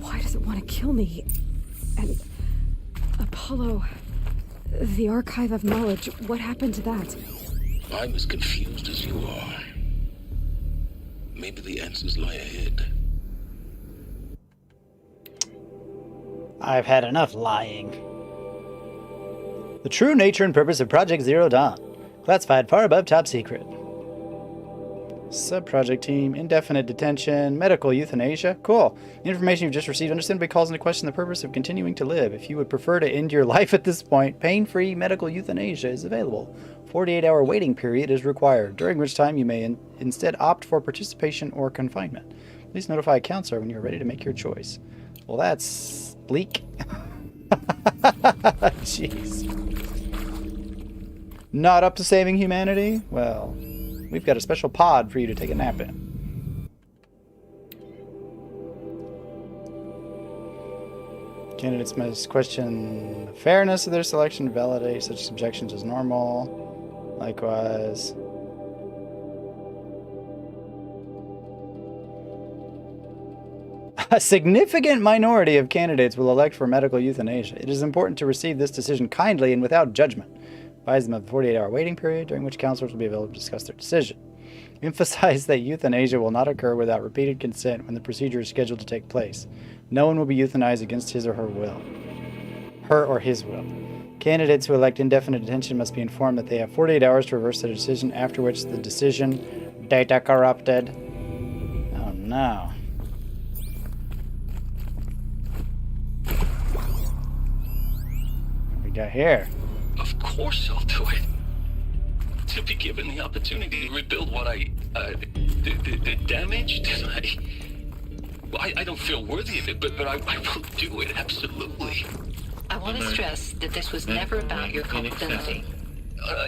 Why does it want to kill me? And Apollo, the archive of knowledge, what happened to that? I'm as confused as you are. Maybe the answers lie ahead. I've had enough lying. The true nature and purpose of Project Zero Dawn. Classified far above top secret. Sub-project team, indefinite detention, medical euthanasia. Cool. The information you've just received understandably calls into question the purpose of continuing to live. If you would prefer to end your life at this point, pain-free medical euthanasia is available. 48-hour waiting period is required, during which time you may instead opt for participation or confinement. Please notify a counselor when you're ready to make your choice. Well, that's bleak. Jeez. Not up to saving humanity? Well, we've got a special pod for you to take a nap in. Candidates must question the fairness of their selection, validate such objections as normal. Likewise. A significant minority of candidates will elect for medical euthanasia. It is important to receive this decision kindly and without judgment. Advise them of the 48-hour waiting period, during which counselors will be available to discuss their decision. Emphasize that euthanasia will not occur without repeated consent when the procedure is scheduled to take place. No one will be euthanized against his or her will. Her or his will. Candidates who elect indefinite detention must be informed that they have 48 hours to reverse their decision, after which the decision, data corrupted. Oh no. What we got here? Of course I'll do it. To be given the opportunity to rebuild what the damage that I don't feel worthy of it, but I will do it, absolutely. I want to stress that this was never about your culpability.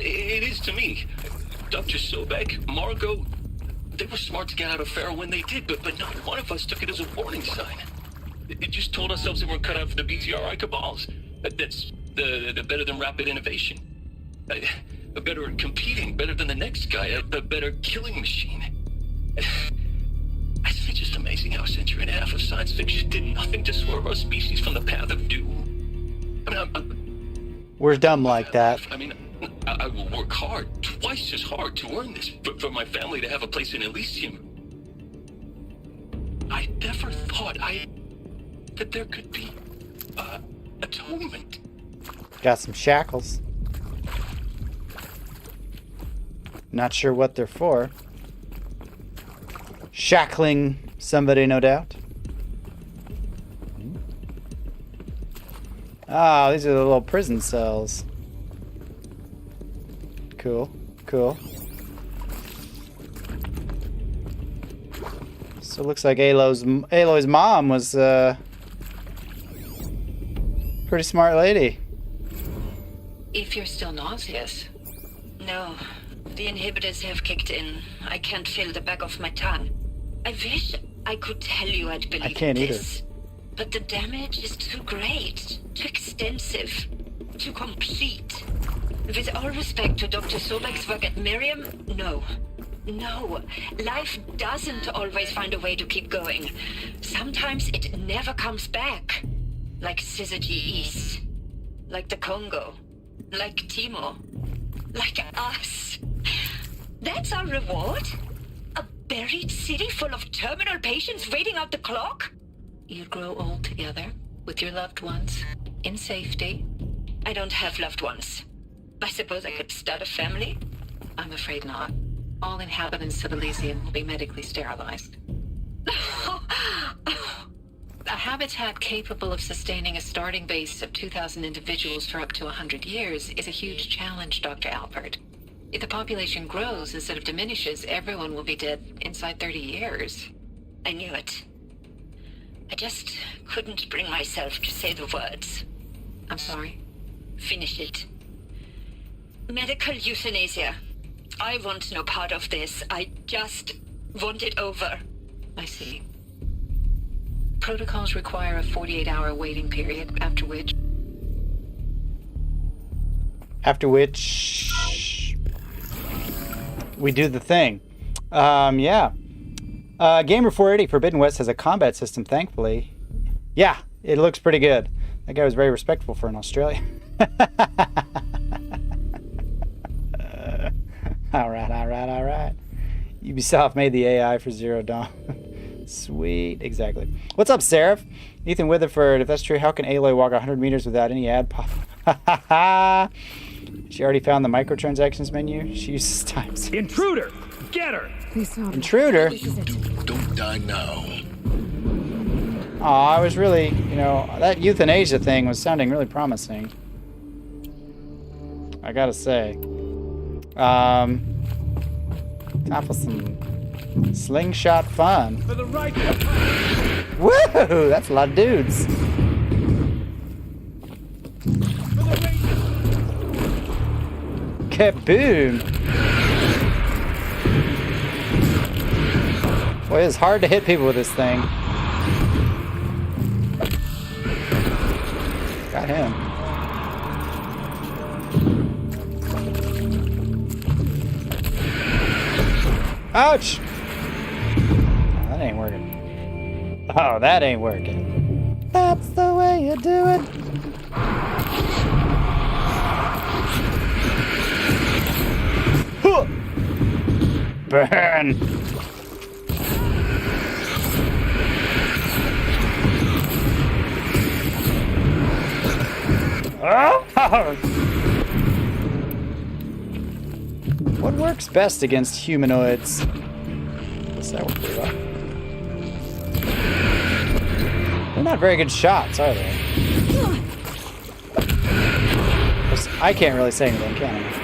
It is to me. Dr. Sobek, Margot, they were smart to get out of Pharaoh when they did, but not one of us took it as a warning sign. It just told ourselves that we're cut out for the BTRI cabals. That's the better than rapid innovation. Better at competing, better than the next guy, a better killing machine. It's just amazing how a century and a half of science fiction did nothing to swerve our species from the path of doom. I mean, we're dumb like that. I mean, I will work hard, twice as hard, to earn this, for my family to have a place in Elysium. I never thought that there could be atonement. Got some shackles. Not sure what they're for. Shackling somebody, no doubt. Ah, these are the little prison cells. Cool, cool. So it looks like Aloy's mom was pretty smart lady. If you're still nauseous. No, the inhibitors have kicked in. I can't feel the back of my tongue. I wish I could tell you I'd believe I can't this. But the damage is too great, too extensive, too complete. With all respect to Dr. Sobek's work at Miriam, no. No, life doesn't always find a way to keep going. Sometimes it never comes back. Like Syzygy East. Like the Congo. Like Timor. Like us. That's our reward? A buried city full of terminal patients waiting out the clock? You grow old together with your loved ones in safety. I don't have loved ones. I suppose I could start a family? I'm afraid not. All inhabitants of Elysium will be medically sterilized. A habitat capable of sustaining a starting base of 2,000 individuals for up to 100 years is a huge challenge, Dr. Alpert. If the population grows instead of diminishes, everyone will be dead inside 30 years. I knew it. I just couldn't bring myself to say the words. I'm sorry. Finish it. Medical euthanasia. I want no part of this. I just want it over. I see. Protocols require a 48-hour waiting period, after which... we do the thing. Yeah. Gamer 480 Forbidden West has a combat system, thankfully. Yeah, it looks pretty good. That guy was very respectful for an Australian. Alright. Ubisoft made the AI for Zero Dawn. Sweet, exactly. What's up, Seraph? Ethan Witherford, if that's true, how can Aloy walk 100 meters without any ad pop? She already found the microtransactions menu. She uses times. Intruder! Get her! Intruder? Don't die now. Aw, I was really, you know, that euthanasia thing was sounding really promising. I gotta say. Time for some slingshot fun. For the right. Woo! That's a lot of dudes. Kaboom! Boy, it's hard to hit people with this thing. Got him. Ouch! Oh, that ain't working. Oh, that ain't working. That's the way you do it. Huh. Burn! Oh! What works best against humanoids? Does that work pretty well? They're not very good shots, are they? I can't really say anything, can I?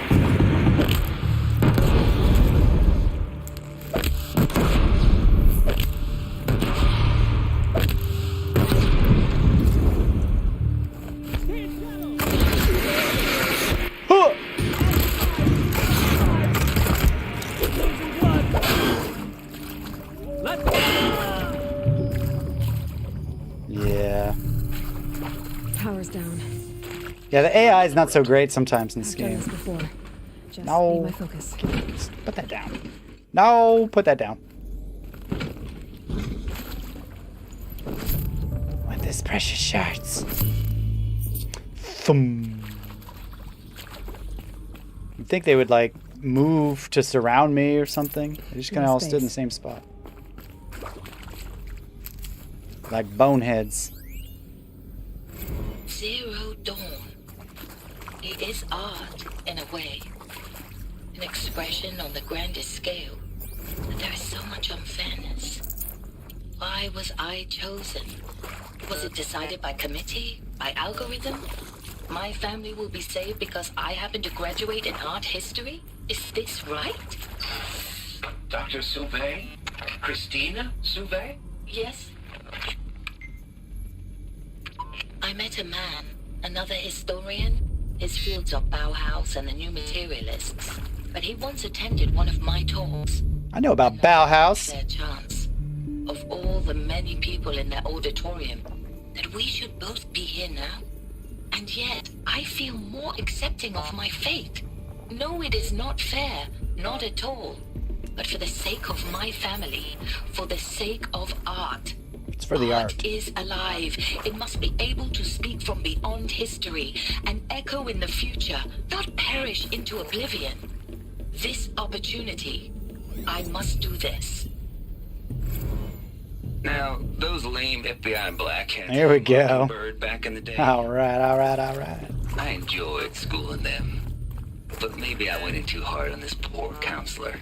Yeah, the AI is not so great sometimes in this game. No, my focus. Put that down. No, put that down. With this precious shards. Thumb. You'd think they would like move to surround me or something. They just kind of all stood in the same spot, like boneheads. Zero Dawn. It is art, in a way. An expression on the grandest scale. But there is so much unfairness. Why was I chosen? Was it decided by committee? By algorithm? My family will be saved because I happen to graduate in art history? Is this right? Dr. Sauvé? Christina Sauvé? Yes. I met a man, another historian. His fields are Bauhaus and the New Materialists. But he once attended one of my talks. I know about Bauhaus. Their chance. Of all the many people in that auditorium, that we should both be here now. And yet, I feel more accepting of my fate. No, it is not fair, not at all. But for the sake of my family, for the sake of art. It's for the art. Art is alive. It must be able to speak from beyond history and echo in the future, not perish into oblivion. This opportunity, I must do this. Now, those lame FBI blackheads. Here we go. Bird back in the day. All right, all right, all right. I enjoyed schooling them. But maybe I went in too hard on this poor counselor.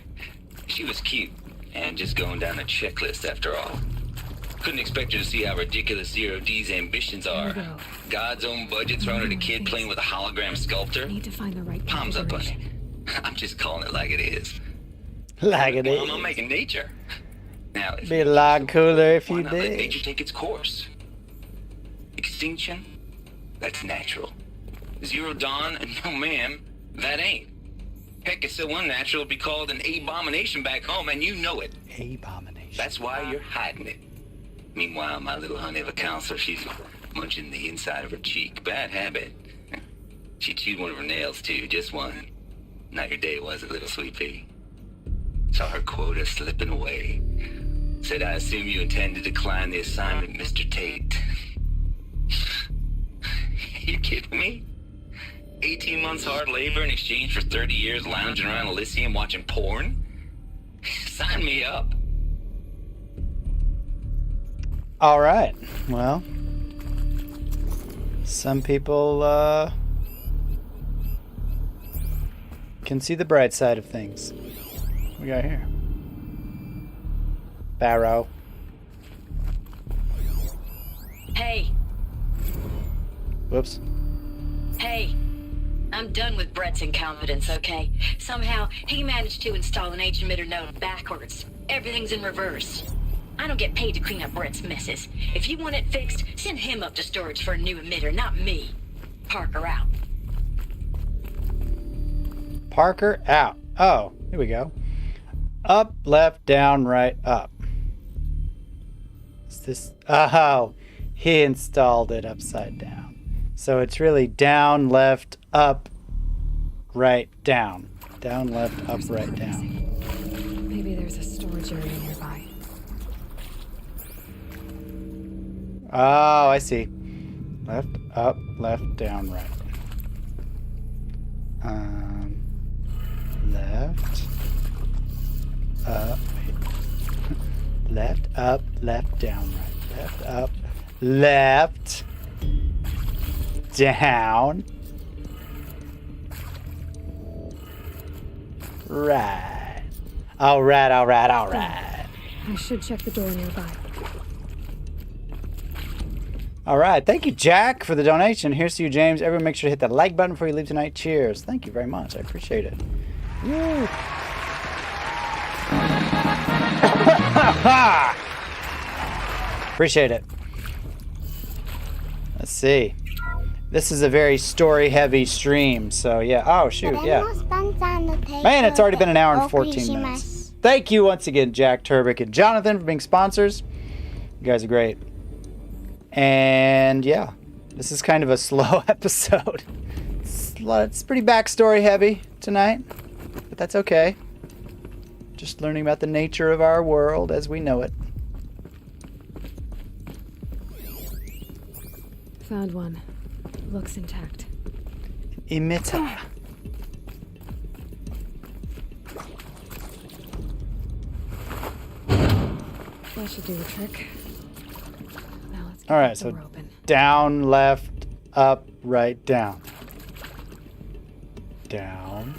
She was cute, and just going down a checklist after all. Couldn't expect her to see how ridiculous Zero D's ambitions are. God's own budget thrown at a kid playing with a hologram sculptor. Need to find the right Palms up on it. I'm just calling it like it is. Like it is. I'm making nature. Now, Be a lot cooler if you let did. nature take its course. Extinction? That's natural. Zero Dawn? No, ma'am, that ain't. Heck, it's so unnatural it'd be called an abomination back home, and you know it. Abomination. That's why you're hiding it. Meanwhile, my little honey of a counselor, she's munching the inside of her cheek. Bad habit. She chewed one of her nails, too, just one. Not your day, was it, little sweet pea? Saw her quota slipping away. Said, I assume you intend to decline the assignment, Mr. Tate. You kidding me? 18 months hard labor in exchange for 30 years lounging around Elysium watching porn? Sign me up. All right. Well, some people can see the bright side of things. What we got here? Barrow. Hey. Whoops. Hey. I'm done with Brett's incompetence, okay? Somehow, he managed to install an H-emitter node backwards. Everything's in reverse. I don't get paid to clean up Brett's messes. If you want it fixed, send him up to storage for a new emitter, not me. Parker out. Parker out. Oh, here we go. Up, left, down, right, up. Is this? Oh, he installed it upside down. So it's really down, left, up, right, down. Down, left, up, right, down. Maybe there's a storage area nearby. Oh, I see. Left, up, left, down, right. Left, up, left, up, left, down, right. Left, up, left, down, right. All right, all right, all right. I should check the door nearby. All right, thank you, Jack, for the donation. Here's to you, James. Everyone make sure to hit that like button before you leave tonight. Cheers. Thank you very much. I appreciate it. Woo. Appreciate it. Let's see. This is a very story-heavy stream, so yeah. Oh, shoot, yeah. Man, it's already been an hour and 14 minutes. Thank you once again, Jack, Turbic, and Jonathan for being sponsors. You guys are great. And yeah, this is kind of a slow episode. It's pretty backstory heavy tonight, but that's okay. Just learning about the nature of our world as we know it. Found one. Looks intact. Emitter. That should do the trick. Now let's get All right, the door so open. down, left, up, right, down. Down.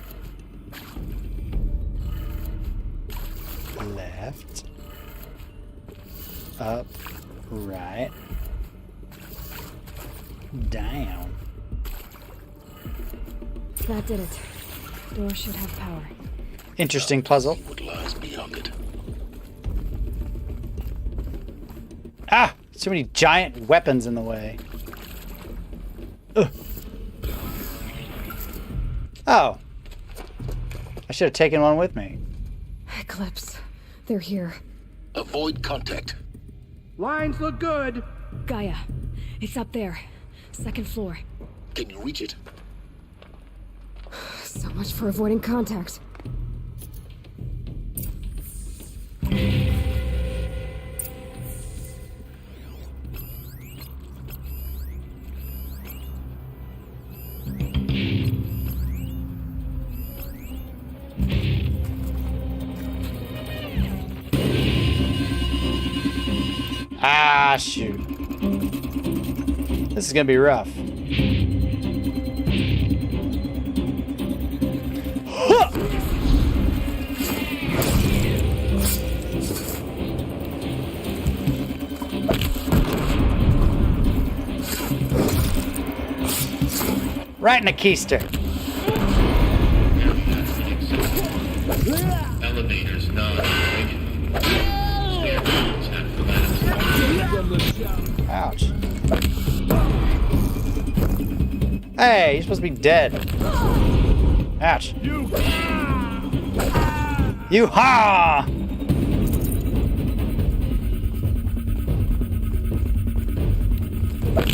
Left. Up, right. Down. That did it. Door should have power. Interesting puzzle. What lies beyond it? Ah! So many giant weapons in the way. Ugh. Oh. I should have taken one with me. Eclipse. They're here. Avoid contact. Lines look good. Gaia. It's up there. Second floor. Can you reach it? So much for avoiding contact. Ah, shoot. This is gonna be rough. Huh! Right in the keister. Elevators non-operational. Stairwells have collapsed. Ouch. Hey, you're supposed to be dead. Ouch. You ha!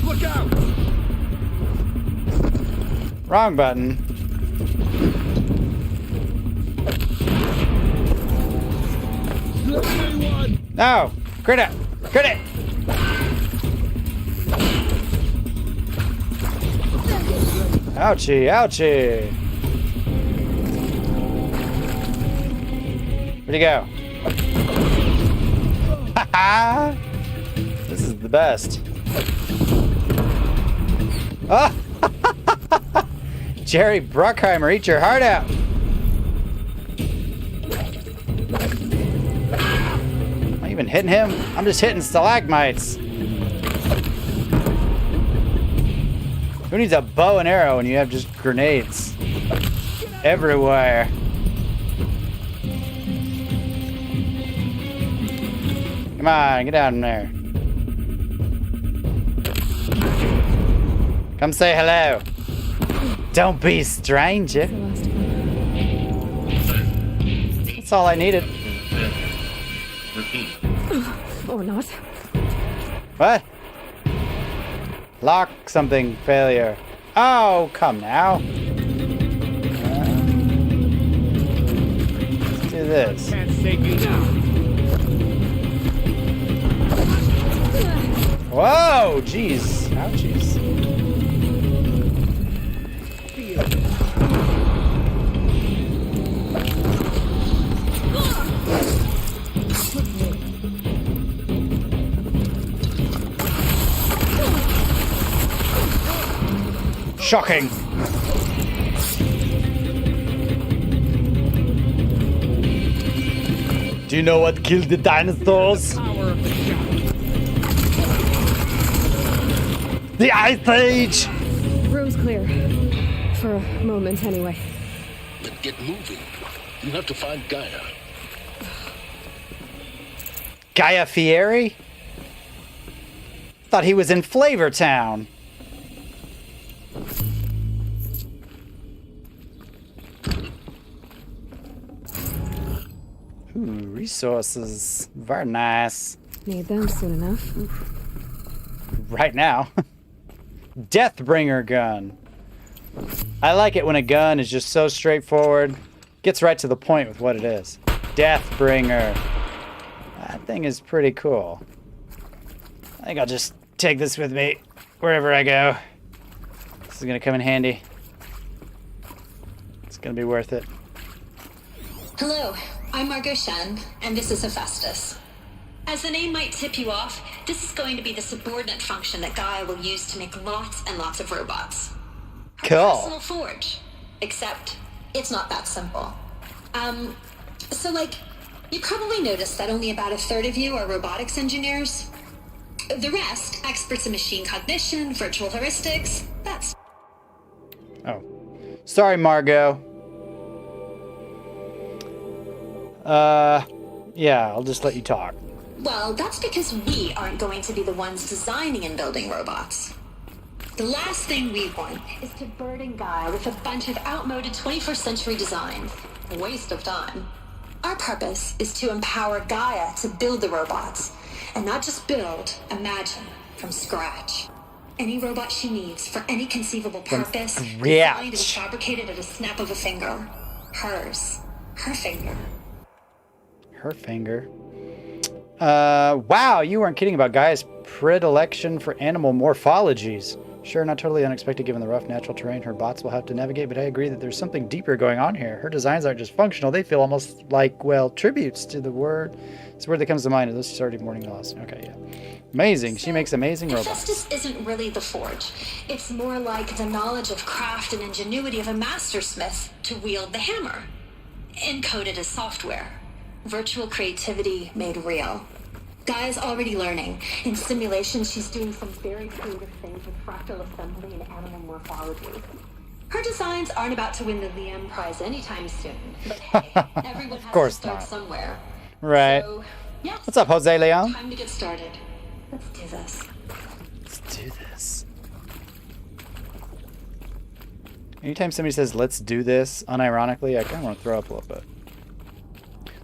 Look out! Wrong button. No! Crit it! Crit it! Ouchie, ouchie! Where'd he go? Haha! This is the best. Oh! Jerry Bruckheimer, eat your heart out! Am I even hitting him? I'm just hitting stalagmites. Who needs a bow and arrow when you have just grenades everywhere? Come on, get out in there. Come say hello. Don't be a stranger. That's all I needed. Or not. What? Lock something, failure. Oh, come now. Let's do this. Can't save you now. Whoa, jeez. Ouchies. Shocking. Do you know what killed the dinosaurs? The Ice Age! Room's clear. For a moment, anyway. Then get moving. You have to find Gaia. Gaia Fieri? Thought he was in Flavor Town. Ooh, resources. Very nice. Need them soon enough. Right now. Deathbringer gun. I like it when a gun is just so straightforward. Gets right to the point with what it is. Deathbringer. That thing is pretty cool. I think I'll just take this with me wherever I go. This is gonna come in handy. It's gonna be worth it. Hello, I'm Margot Shen, and this is Hephaestus. As the name might tip you off, this is going to be the subordinate function that Gaia will use to make lots and lots of robots. Cool. A personal forge. Except, it's not that simple. You probably noticed that only about a third of you are robotics engineers. The rest, experts in machine cognition, virtual heuristics, that's... Oh. Sorry, Margot. Yeah, I'll just let you talk. Well, that's because we aren't going to be the ones designing and building robots. The last thing we want is to burden Gaia with a bunch of outmoded 21st century designs. A waste of time. Our purpose is to empower Gaia to build the robots, and not just build, imagine, from scratch. any robot she needs for any conceivable purpose, designed and fabricated at a snap of a finger. Hers. Her finger. Her finger. Wow, you weren't kidding about Gaia's predilection for animal morphologies. Sure, not totally unexpected given the rough natural terrain her bots will have to navigate, but I agree that there's something deeper going on here. Her designs aren't just functional, they feel almost like, well, tributes to the word. It's the word that comes to mind. Those started mourning loss. Okay, yeah. Amazing. She makes amazing robots. Justice isn't really the forge. It's more like the knowledge of craft and ingenuity of a mastersmith to wield the hammer. Encoded as software. Virtual creativity made real. Gaia's already learning. In simulation, she's doing some very creative things with fractal assembly and animal morphology. Her designs aren't about to win the Liam Prize anytime soon. But hey, everyone has to start somewhere. Right. So, yes. What's up, Jose Leon? Time to get started. Let's do this. Let's do this. Anytime somebody says, let's do this, unironically, I kind of want to throw up a little bit.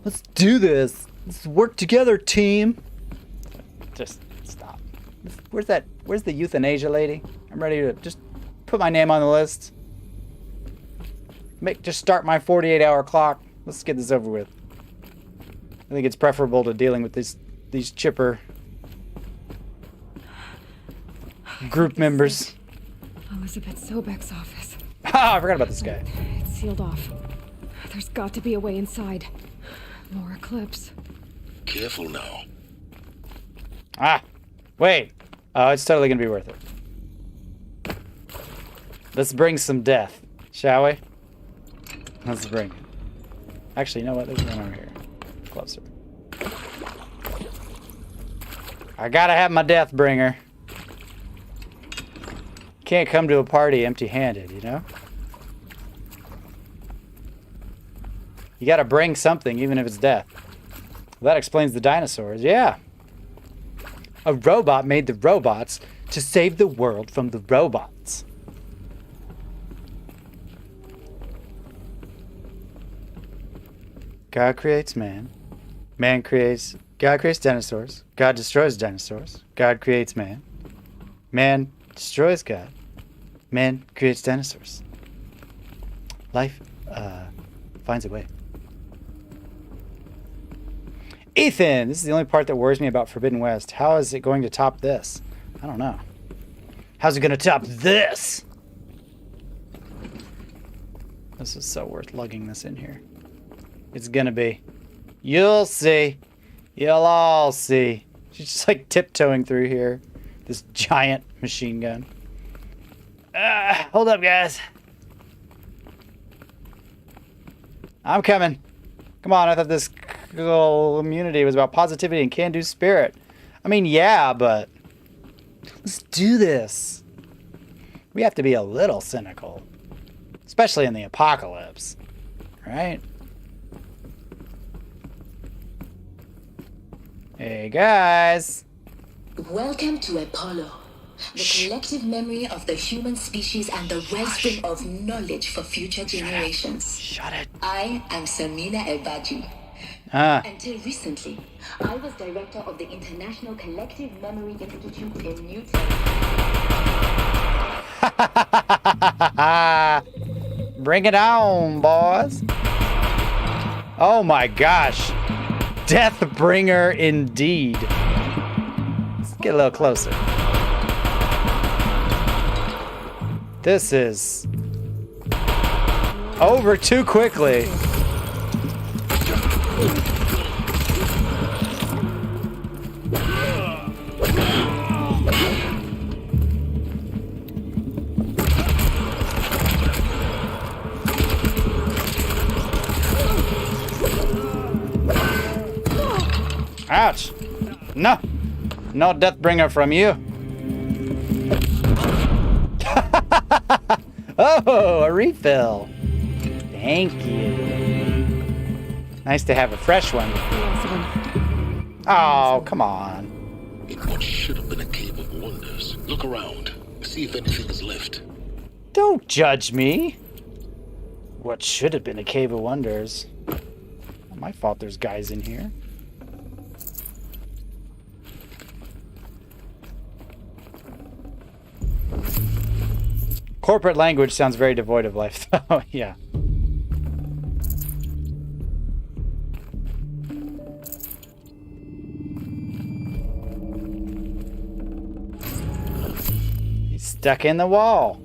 Let's do this. Let's work together, team. Just stop. Where's the euthanasia lady? I'm ready to just put my name on the list. Just start my 48-hour clock. Let's get this over with. I think it's preferable to dealing with these chipper group members. Elizabeth Sobek's office. Ah, I forgot about this guy. It's sealed off. There's got to be a way inside. More Eclipse. Careful now. Ah, wait. Oh, it's totally gonna be worth it. Let's bring some death, shall we? Let's bring it. Actually, you know what? There's one over here. Closer. I gotta have my death bringer. Can't come to a party empty-handed, you know? You gotta bring something, even if it's death. Well, that explains the dinosaurs, yeah. A robot made the robots to save the world from the robots. God creates man. God creates dinosaurs. God destroys dinosaurs. God creates man. Man destroys God. Man creates dinosaurs. Life finds a way. Ethan, this is the only part that worries me about Forbidden West. How is it going to top this? I don't know. How's it going to top this? This is so worth lugging this in here. It's going to be. You'll see. You'll all see. She's just like tiptoeing through here. This giant machine gun. Hold up, guys. I'm coming. Come on, I thought this community was about positivity and can-do spirit. I mean, yeah, but let's do this. We have to be a little cynical, especially in the apocalypse, right? Hey, guys. Welcome to Apollo, the collective memory of the human species and the wellspring of knowledge for future generations. Shut it. I am Samina Elbaji. Until recently, I was director of the International Collective Memory Institute in Newton. Bring it on, boys. Oh my gosh. Deathbringer indeed. Let's get a little closer. This is over too quickly. Ouch! No! No Deathbringer from you! Oh, a refill! Thank you. Nice to have a fresh one. Oh, come on. In what should have been a cave of wonders. Look around. See if anything is left. Don't judge me. What should have been a cave of wonders. Not my fault there's guys in here. Corporate language sounds very devoid of life, though. Yeah. He's stuck in the wall.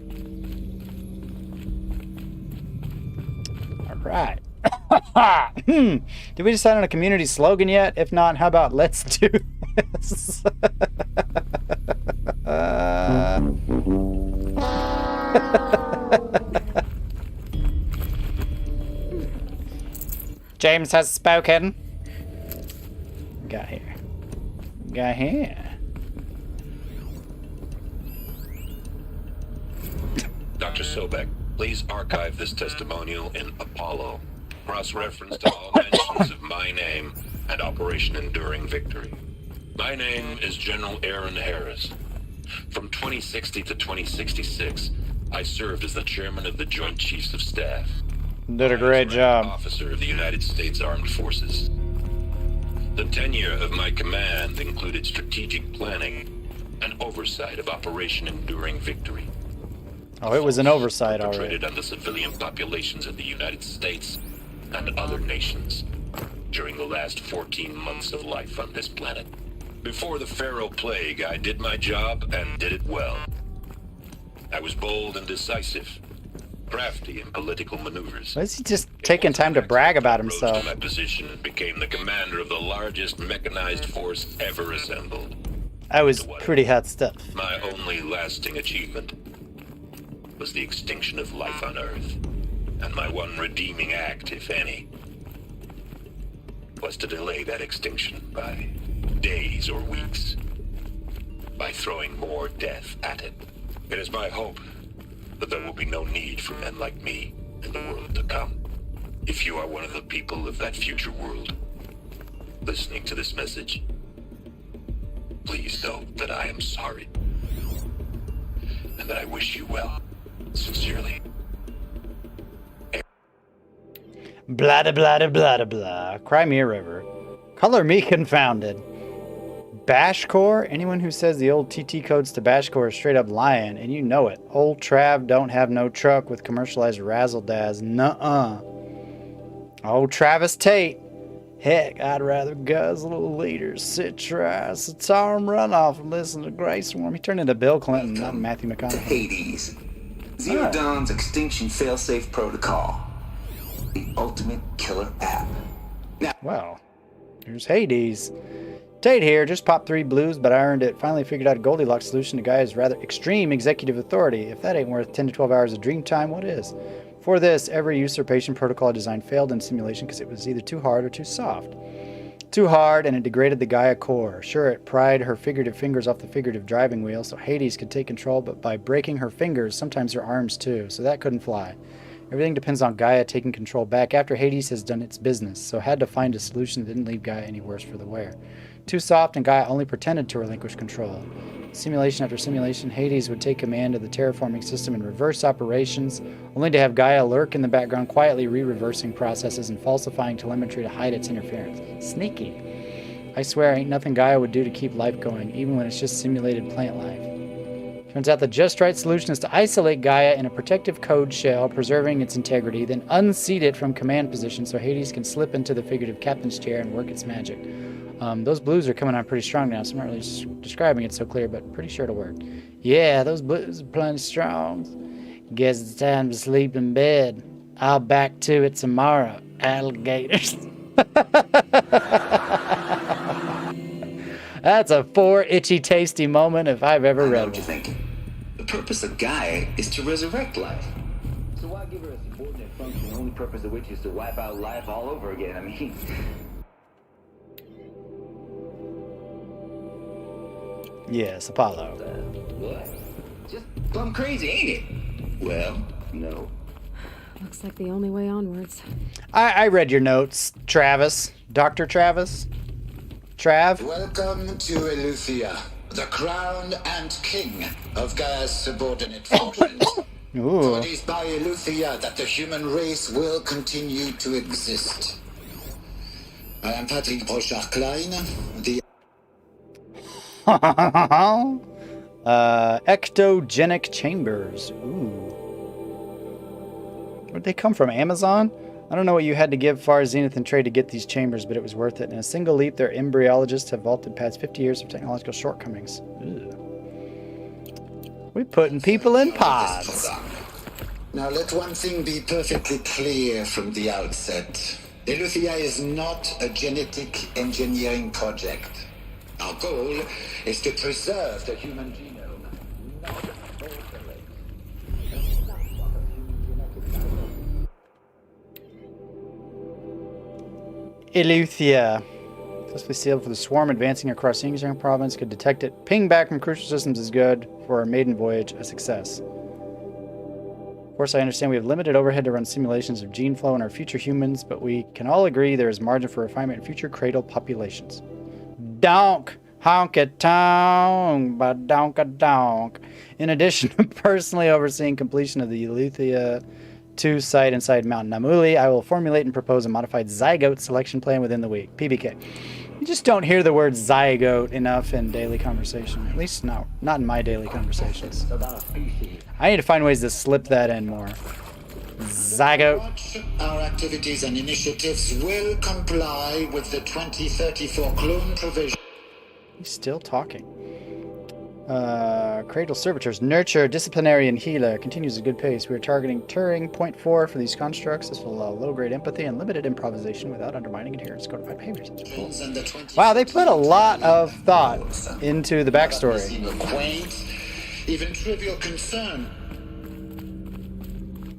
All right. Did we decide on a community slogan yet? If not, how about let's do this? James has spoken. Got here. Got here. Dr. Sobek, please archive this testimonial in Apollo. Cross-reference to all mentions of my name and Operation Enduring Victory. My name is General Aaron Harris. From 2060 to 2066, I served as the chairman of the Joint Chiefs of Staff. Did a great job. Officer of the United States Armed Forces. The tenure of my command included strategic planning and oversight of Operation Enduring Victory. Oh, it was an oversight already. Perpetrated on the civilian populations of the United States and other nations during the last 14 months of life on this planet. Before the Pharaoh Plague, I did my job and did it well. I was bold and decisive, crafty in political maneuvers. Why is he just taking time to brag about himself? Rose to my position and became the commander of the largest mechanized force ever assembled. I was pretty hot stuff. My only lasting achievement was the extinction of life on Earth. And my one redeeming act, if any, was to delay that extinction by days or weeks, by throwing more death at it. It is my hope that there will be no need for men like me in the world to come. If you are one of the people of that future world listening to this message, please know that I am sorry and that I wish you well. Sincerely. Blah blah blah blah blah. Crimea River. Color me confounded. Bashcore? Anyone who says the old TT codes to Bashcore is straight up lying, and you know it. Old Trav don't have no truck with commercialized razzle-dazz. Nuh-uh. Old Travis Tate. Heck, I'd rather guzzle a liter citrus, a tarm runoff, and listen to Grace Swarm. He turned into Bill Clinton, not Matthew McConaughey. Hades. Zero Dawn's extinction failsafe protocol. The ultimate killer app. Now, well, here's Hades. Tate here, just popped 3 blues, but I earned it. Finally figured out a Goldilocks solution to Gaia's rather extreme executive authority. If that ain't worth 10 to 12 hours of dream time, what is? For this, every usurpation protocol I designed failed in simulation because it was either too hard or too soft. Too hard, and it degraded the Gaia core. Sure, it pried her figurative fingers off the figurative driving wheel, so Hades could take control, but by breaking her fingers, sometimes her arms too, so that couldn't fly. Everything depends on Gaia taking control back after Hades has done its business, so had to find a solution that didn't leave Gaia any worse for the wear. Too soft, and Gaia only pretended to relinquish control. Simulation after simulation, Hades would take command of the terraforming system and reverse operations, only to have Gaia lurk in the background, quietly re-reversing processes and falsifying telemetry to hide its interference. Sneaky. I swear, ain't nothing Gaia would do to keep life going, even when it's just simulated plant life. Turns out the just right solution is to isolate Gaia in a protective code shell, preserving its integrity, then unseat it from command position so Hades can slip into the figurative captain's chair and work its magic. Those blues are coming on pretty strong now, so I'm not really describing it so clear, but pretty sure it'll work. Yeah, those blues are plenty strong. Guess it's time to sleep in bed. I'll back to it tomorrow, alligators. That's a 4 itchy tasty moment if I've ever read one. what you're thinking. The purpose of Gaia is to resurrect life. So why give her a subordinate function, the only purpose of which is to wipe out life all over again? I mean... Yes, Apollo. What? Just plumb crazy, ain't it? Well, no. Looks like the only way onwards. I read your notes, Travis. Dr. Travis? Trav? Welcome to Eleuthia, the crown and king of Gaia's subordinate functions. For it is by Eleuthia that the human race will continue to exist. I am Patrick Brochard-Klein, the ectogenic chambers. Ooh. Where'd they come from? Amazon? I don't know what you had to give Far Zenith and trade to get these chambers, but it was worth it. In a single leap, their embryologists have vaulted past 50 years of technological shortcomings. Ugh. We're putting people in pods. Now let one thing be perfectly clear from the outset. Eleuthia is not a genetic engineering project. Our goal is to preserve the human genome, not alter it. Eleuthia. Successfully sealed for the swarm advancing across Xinjiang province. Could detect it. Ping back from crucial systems is good. For our maiden voyage, a success. Of course, I understand we have limited overhead to run simulations of gene flow in our future humans, but we can all agree there is margin for refinement in future cradle populations. Donk! Honk-a-tonk! Ba-donk-a-donk! In addition to personally overseeing completion of the Eleuthia 2 site inside Mount Namuli, I will formulate and propose a modified zygote selection plan within the week. PBK. You just don't hear the word zygote enough in daily conversation. At least not in my daily conversations. I need to find ways to slip that in more. Zygote. Our activities and initiatives will comply with the 2034 clone provision. He's still talking. Cradle servitors. Nurture, disciplinary, and healer. Continues at a good pace. We are targeting Turing 0.4 for these constructs. This will allow low-grade empathy and limited improvisation without undermining adherence to codified behaviors. Cool. Wow, they put a lot of thought into the backstory. Even trivial concern.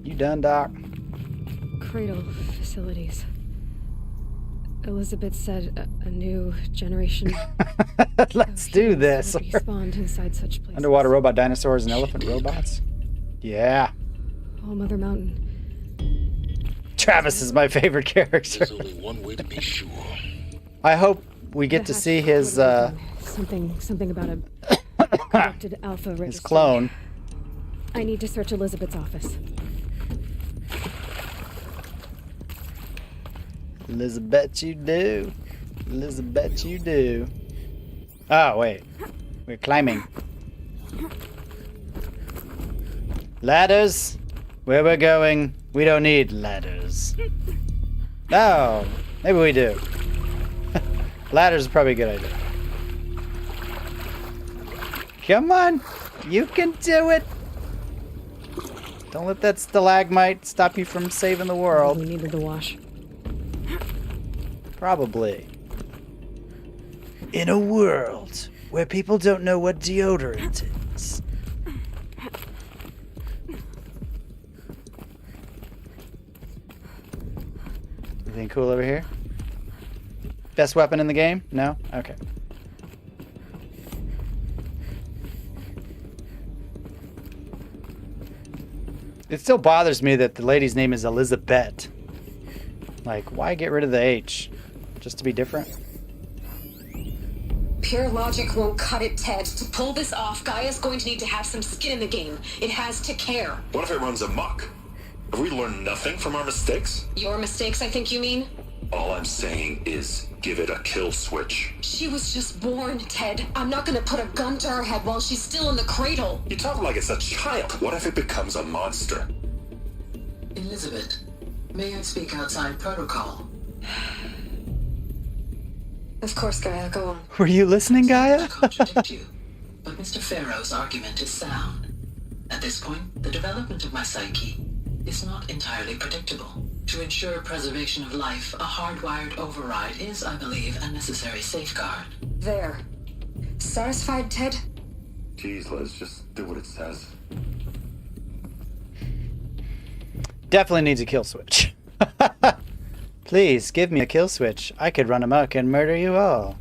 You done, Doc? Cradle facilities. Elizabeth said a new generation. Let's do this. Spawned inside such places. Underwater robot dinosaurs and elephant robots. Yeah. All Mother Mountain. Travis is my favorite character. There's only one way to be sure. I hope we get to see his something about a corrupted alpha registry. His clone. I need to search Elizabeth's office. Elizabeth, you do. Elizabeth, you do. Oh, wait. We're climbing. Ladders? Where we're going, we don't need ladders. No, maybe we do. Ladders is probably a good idea. Come on. You can do it. Don't let that stalagmite stop you from saving the world. We needed the wash. Probably. In a world where people don't know what deodorant is. Anything cool over here? Best weapon in the game? No? Okay. It still bothers me that the lady's name is Elizabeth. Like, why get rid of the H? Just to be different? Pure logic won't cut it, Ted. To pull this off, Gaia's going to need to have some skin in the game. It has to care. What if it runs amok? Have we learned nothing from our mistakes? Your mistakes, I think you mean? All I'm saying is give it a kill switch. She was just born, Ted. I'm not gonna put a gun to her head while she's still in the cradle. You talk like it's a child. What if it becomes a monster? Elizabeth, may I speak outside protocol? Of course, Gaia, go on. Were you listening, Gaia? Contradict you, but Mr. Pharaoh's argument is sound. At this point, the development of my psyche is not entirely predictable. To ensure preservation of life, a hardwired override is, I believe, a necessary safeguard. There. Satisfied, Ted? Jeez, Liz, just do what it says. Definitely needs a kill switch. Please, give me a kill switch. I could run amok and murder you all.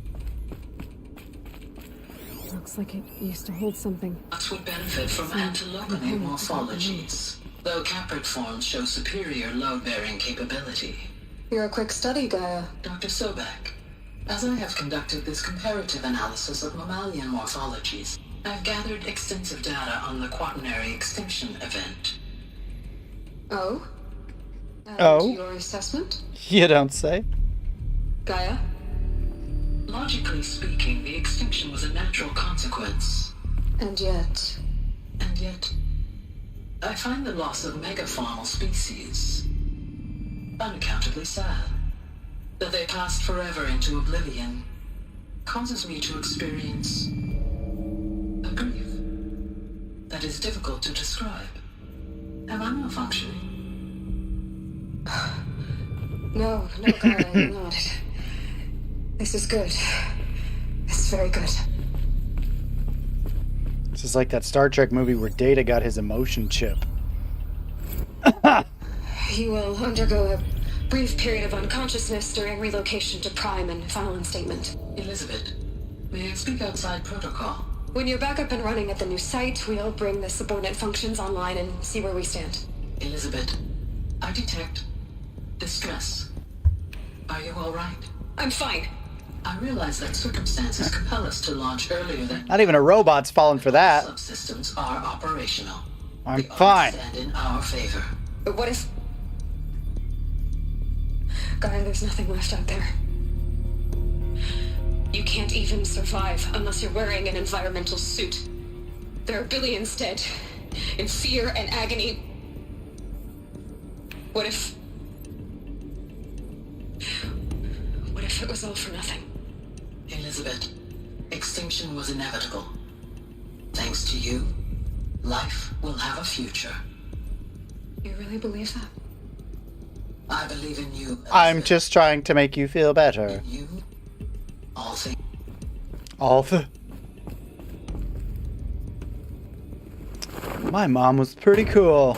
Looks like it used to hold something. Us would benefit from antilogonate morphologies, though caprid forms show superior load-bearing capability. You're a quick study, Gaia. Dr. Sobek, as I have conducted this comparative analysis of mammalian morphologies, I've gathered extensive data on the quaternary extinction event. Oh? Oh? Your assessment? You don't say. Gaia? Logically speaking, the extinction was a natural consequence. And yet... I find the loss of megafaunal species unaccountably sad. That they passed forever into oblivion causes me to experience a grief that is difficult to describe. Am I malfunctioning? No, Gaia, you're not. This is good. This is very good. This is like that Star Trek movie where Data got his emotion chip. You will undergo a brief period of unconsciousness during relocation to Prime and final instatement. Elizabeth, may I speak outside protocol? When you're back up and running at the new site, we'll bring the subordinate functions online and see where we stand. Elizabeth, I detect distress. Are you all right? I'm fine. I realize that circumstances compel us to launch earlier than... Not even a robot's falling for that. Subsystems are operational. I'm fine. Stand in our favor. But what if... Gaia, there's nothing left out there. You can't even survive unless you're wearing an environmental suit. There are billions dead, in fear and agony. What if it was all for nothing? Elizabeth, extinction was inevitable. Thanks to you, life will have a future. You really believe that? I believe in you, Elizabeth. I'm just trying to make you feel better. In you, all things. My mom was pretty cool.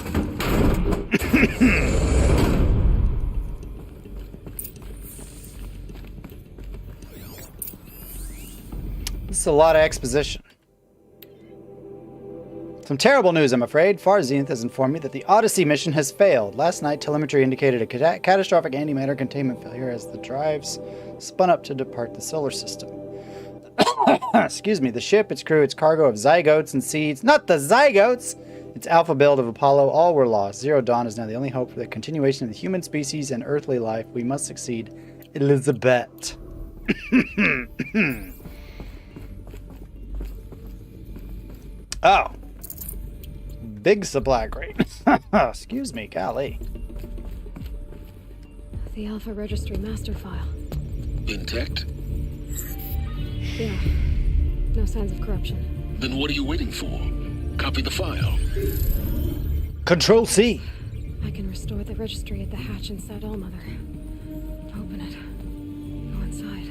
This is a lot of exposition. Some terrible news, I'm afraid. Far Zenith has informed me that the Odyssey mission has failed. Last night, telemetry indicated a catastrophic antimatter containment failure as the drives spun up to depart the solar system. Excuse me, the ship, its crew, its cargo of zygotes and seeds. Not the zygotes! Its alpha build of Apollo, all were lost. Zero Dawn is now the only hope for the continuation of the human species and earthly life. We must succeed. Elizabeth. Oh. Big supply crate. Excuse me, golly. The Alpha Registry master file. Intact? Yeah. No signs of corruption. Then what are you waiting for? Copy the file. Control C. I can restore the registry at the hatch inside Allmother. Open it. Go inside.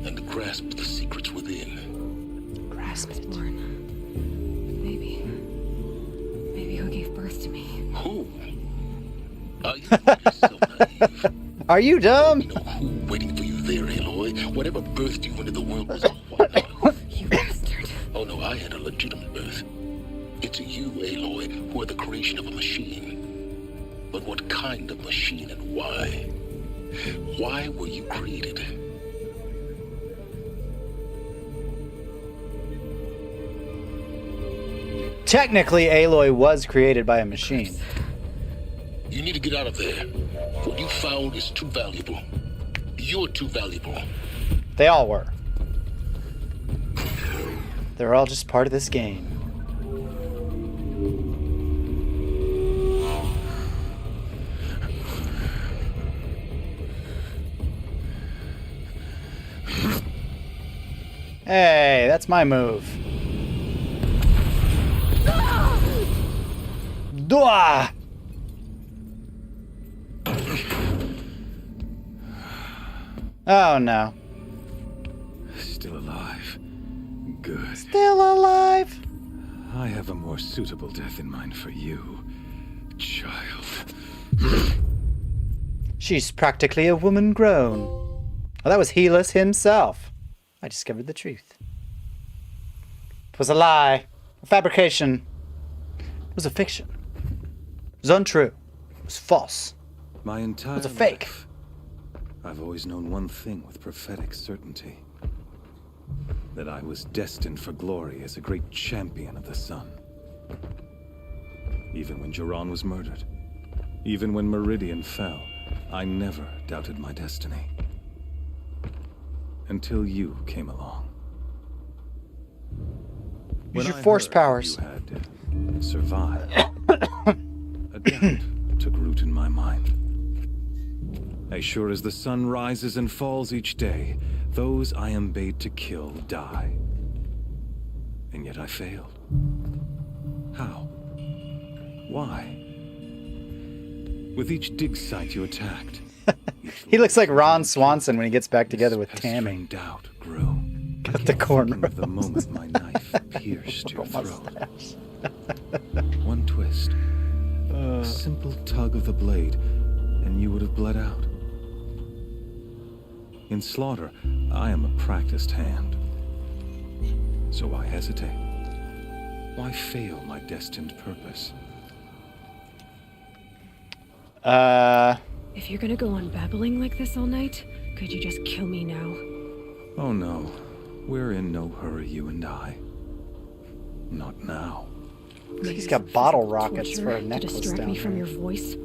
And grasp the secrets within. Grasp it. Born. Maybe who gave birth to me. Who? Are you so naive? Are you dumb? You know who waiting for you there, Aloy? Whatever birthed you into the world was a one-off. You bastard. Oh no, I had a legitimate birth. It's you, Aloy, who are the creation of a machine. But what kind of machine and why? Why were you created? Technically, Aloy was created by a machine. You need to get out of there. What you found is too valuable. You're too valuable. They all were. They're all just part of this game. Hey, that's my move. Dua! Oh no. Still alive. Good. Still alive? I have a more suitable death in mind for you, child. She's practically a woman grown. Oh, that was Helis himself. I discovered the truth. It was a lie. A fabrication. It was a fiction. It was untrue. It was false. My entire It was a fake. life, I've always known one thing with prophetic certainty. That I was destined for glory as a great champion of the sun. Even when Jiran was murdered, even when Meridian fell, I never doubted my destiny. Until you came along. Use your force powers. You had survived. A doubt took root in my mind. As sure as the sun rises and falls each day, those I am bade to kill die. And yet I failed. How? Why? With each dig site you attacked, he looks like Ron Swanson when he gets back together with Tammy. Doubt grew. Got the corner. The moment my knife pierced your throat. One twist, a simple tug of the blade, and you would have bled out. In slaughter, I am a practiced hand. So why hesitate? Why fail my destined purpose? If you're gonna go on babbling like this all night, could you just kill me now? Oh no, we're in no hurry, you and I. Not now. He's got bottle rockets for a necklace to distract down me from there. your voice.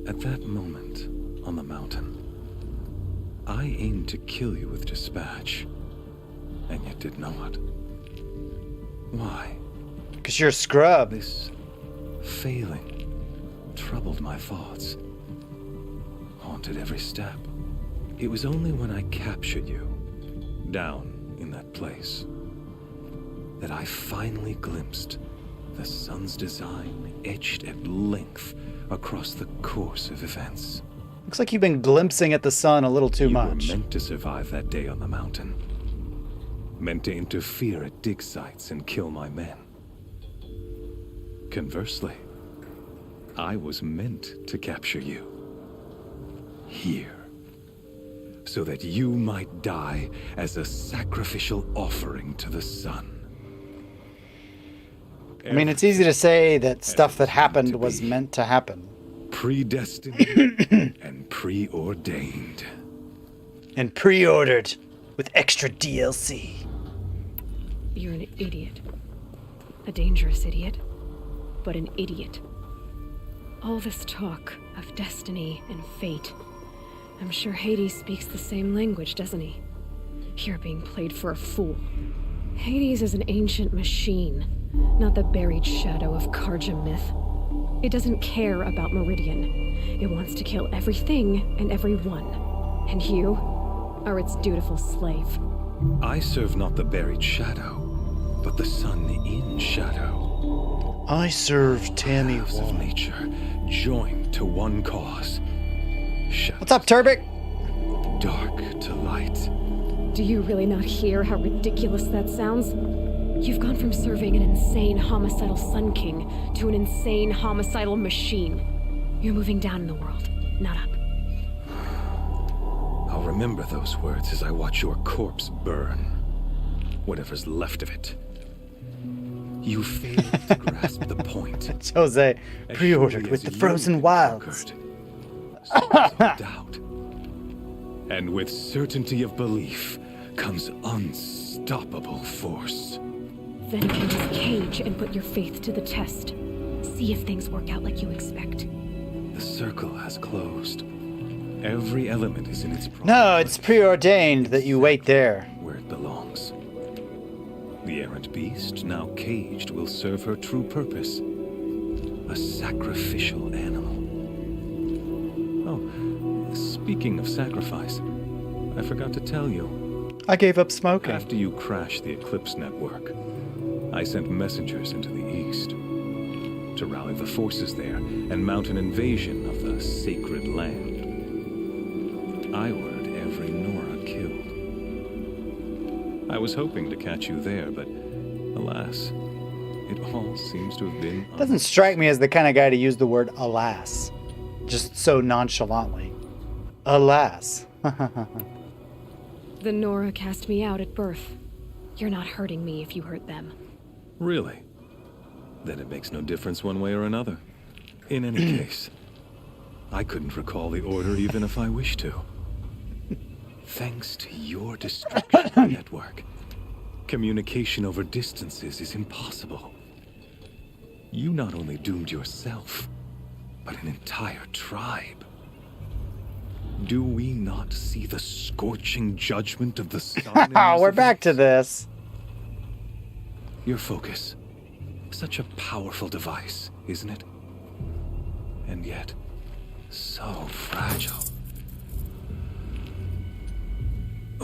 At that moment, on the mountain, I aimed to kill you with dispatch, and yet did not. Why? Because you're a scrub. This failing troubled my thoughts, haunted every step. It was only when I captured you, down in that place, that I finally glimpsed the sun's design etched at length across the course of events. Looks like you've been glimpsing at the sun a little too much. You were meant to survive that day on the mountain. Meant to interfere at dig sites and kill my men. Conversely, I was meant to capture you. Here. So that you might die as a sacrificial offering to the sun. I mean, it's easy to say that stuff that happened was meant to happen. Predestined and preordained. And pre-ordered with extra DLC. You're an idiot. A dangerous idiot, but an idiot. All this talk of destiny and fate. I'm sure Hades speaks the same language, doesn't he? You're being played for a fool. Hades is an ancient machine, not the buried shadow of Karja myth. It doesn't care about Meridian. It wants to kill everything and everyone. And you are its dutiful slave. I serve not the buried shadow, but the sun in shadow. I serve Tammy Halves of nature, joined to one cause. What's up, Turbik? Dark to light. Do you really not hear how ridiculous that sounds? You've gone from serving an insane homicidal Sun King to an insane homicidal machine. You're moving down in the world, not up. I'll remember those words as I watch your corpse burn. Whatever's left of it. You failed to grasp the point. It's Jose, pre-ordered with the frozen wilds. Doubt. And with certainty of belief comes unstoppable force. Then enter this cage and put your faith to the test. See if things work out like you expect. The circle has closed. Every element is in its proper No, it's preordained that you wait there. where it belongs. The errant beast, now caged, will serve her true purpose. A sacrificial animal. Oh, speaking of sacrifice, I forgot to tell you. I gave up smoking. After you crashed the Eclipse network, I sent messengers into the east to rally the forces there and mount an invasion of the sacred land. I ordered every Nora killed. I was hoping to catch you there, but alas, it all seems to have been... Doesn't strike me as the kind of guy to use the word alas. Just so nonchalantly. Alas. The Nora cast me out at birth. You're not hurting me if you hurt them. Really? Then it makes no difference one way or another. In any case, I couldn't recall the order even if I wished to. Thanks to your destruction of the network, communication over distances is impossible. You not only doomed yourself, but an entire tribe. Do we not see the scorching judgment of the sun? We're back to this. Your focus. Such a powerful device, isn't it? and yet so fragile.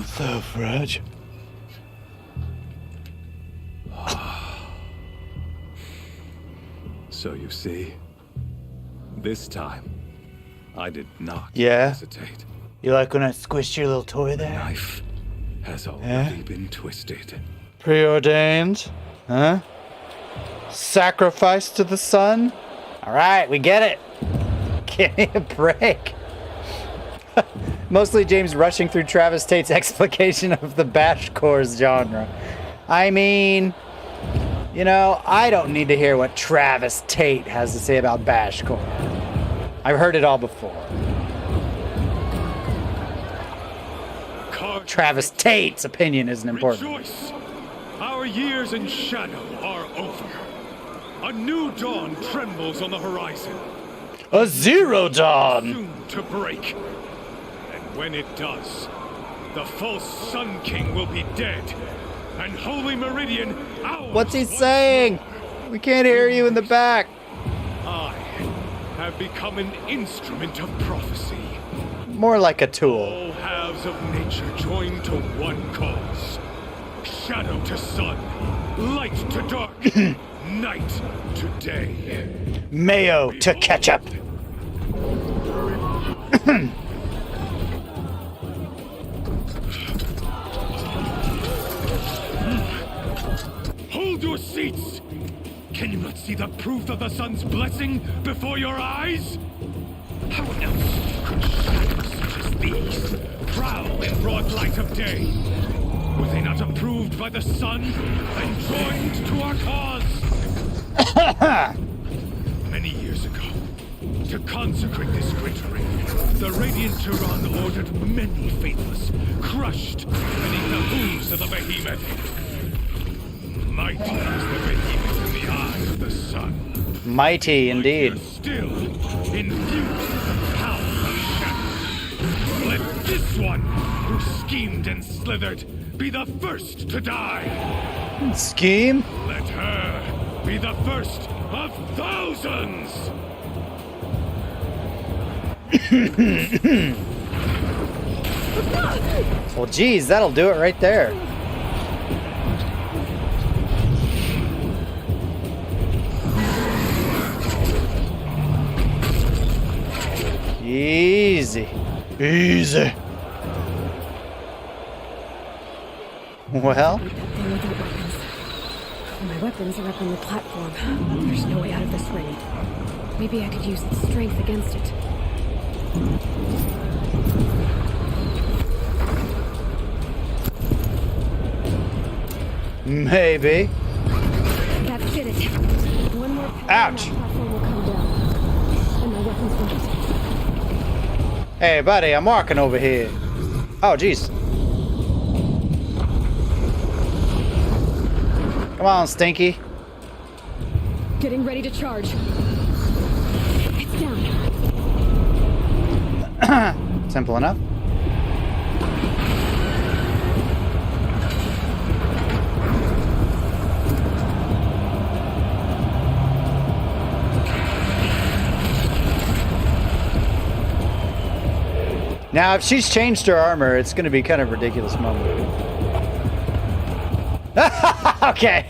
So fragile. So you see, this time, I did not Yeah. hesitate. You like when I squished your little toy there? Knife has already been twisted. Preordained? Huh? Sacrifice to the sun? Alright, we get it. Give me a break. Mostly James rushing through Travis Tate's explication of the bashcore genre. I mean, you know, I don't need to hear what Travis Tate has to say about bashcore. I've heard it all before. Travis Tate's opinion isn't important. Rejoice! Our years in shadow are over. A new dawn trembles on the horizon. A zero dawn! Soon to break. And when it does, the false Sun King will be dead. And Holy Meridian ours. What's he saying? We can't hear you in the back. I have become an instrument of prophecy. More like a tool. All halves of nature join to one cause. Shadow to sun, light to dark, night to day. Mayo to ketchup. Hold your seats! Can you not see the proof of the sun's blessing before your eyes? How else could shadows such as these prowl in broad light of day? Were they not approved by the sun and joined to our cause? Many years ago, to consecrate this great ring, the Radiant Turan ordered many faithless, crushed beneath the hooves of the behemoth. Mighty is the behemoth in the eye of the sun. Mighty indeed. Still, infused with the power of shadow. Let this one, who schemed and slithered, be the first to die. Scheme? Let her be the first of thousands. Well, geez, that'll do it right there. Easy. Easy. Well? My weapons are up on the platform. There's no way out of this ring. Maybe I could use its strength against it. Maybe. That did it. One more ouch! Platform will come down. And my weapons won't. Hey, buddy, I'm walking over here. Oh, jeez. Come on, Stinky. Getting ready to charge. It's down. Simple enough. Now, if she's changed her armor, it's going to be kind of a ridiculous moment. Okay.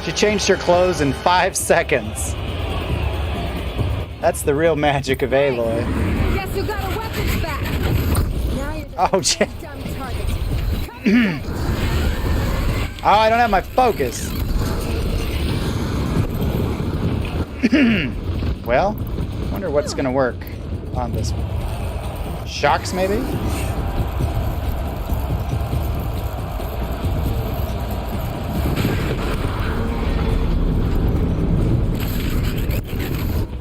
She changed her clothes in 5 seconds. That's the real magic of Aloy. Guess you got a weapons back. Now you're Oh, shit. Oh, I don't have my focus. Well, I wonder what's going to work on this one. Shocks, maybe?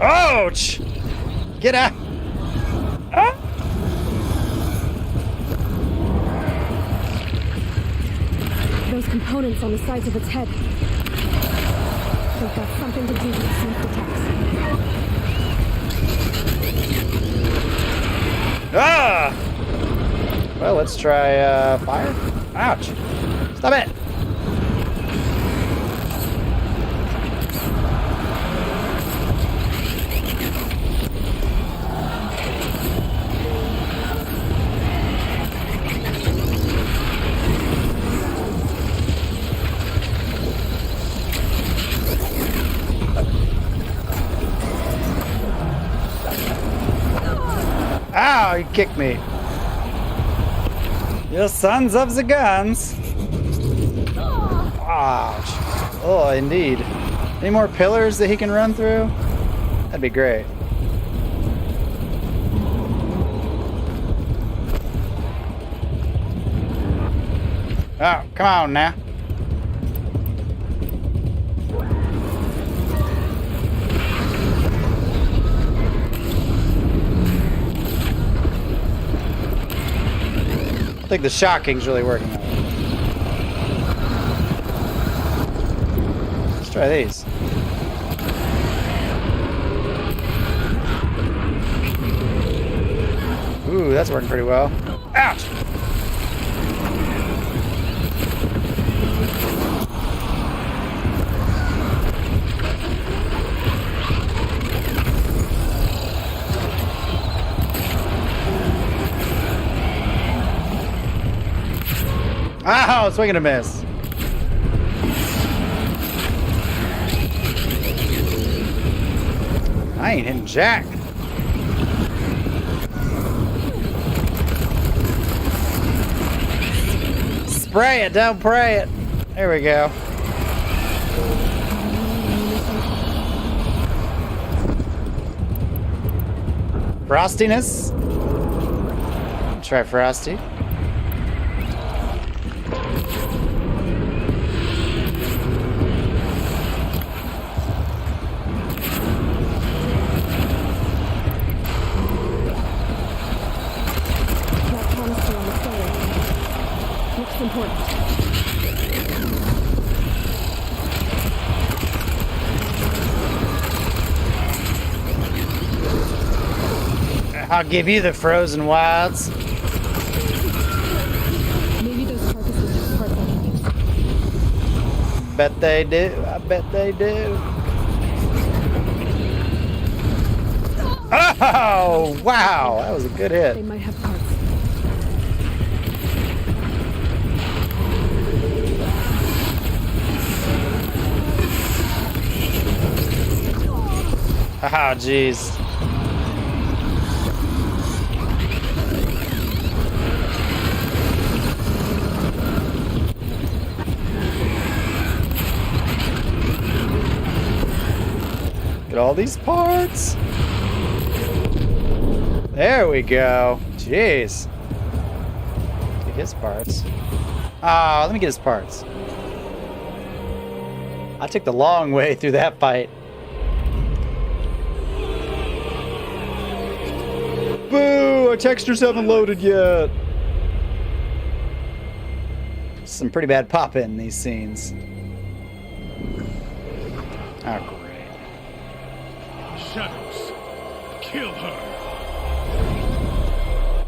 Ouch! Get out! Ah! Those components on the sides of its head. They've got something to do with the sneak attacks. Ah! Well, let's try fire. Ouch! Stop it! Oh, he kicked me. You sons of the guns. Ouch. Oh, indeed. Any more pillars that he can run through? That'd be great. Oh, come on now. I think the shocking's really working out. Let's try these. Ooh, that's working pretty well. Ouch! Ow, swing and a miss. I ain't hitting jack. Spray it, don't pray it. There we go. Frostiness. Try frosty. I'll give you the frozen wilds. Maybe those carcasses just part of it. Bet they do. I bet they do. Oh, wow. That was a good hit. They might have parts. Oh, jeez. Get all these parts. There we go. Jeez. Get his parts. Ah, let me get his parts. I took the long way through that fight. Boo! Our textures haven't loaded yet. Some pretty bad pop-in in these scenes. Oh, great. Shadows, kill her.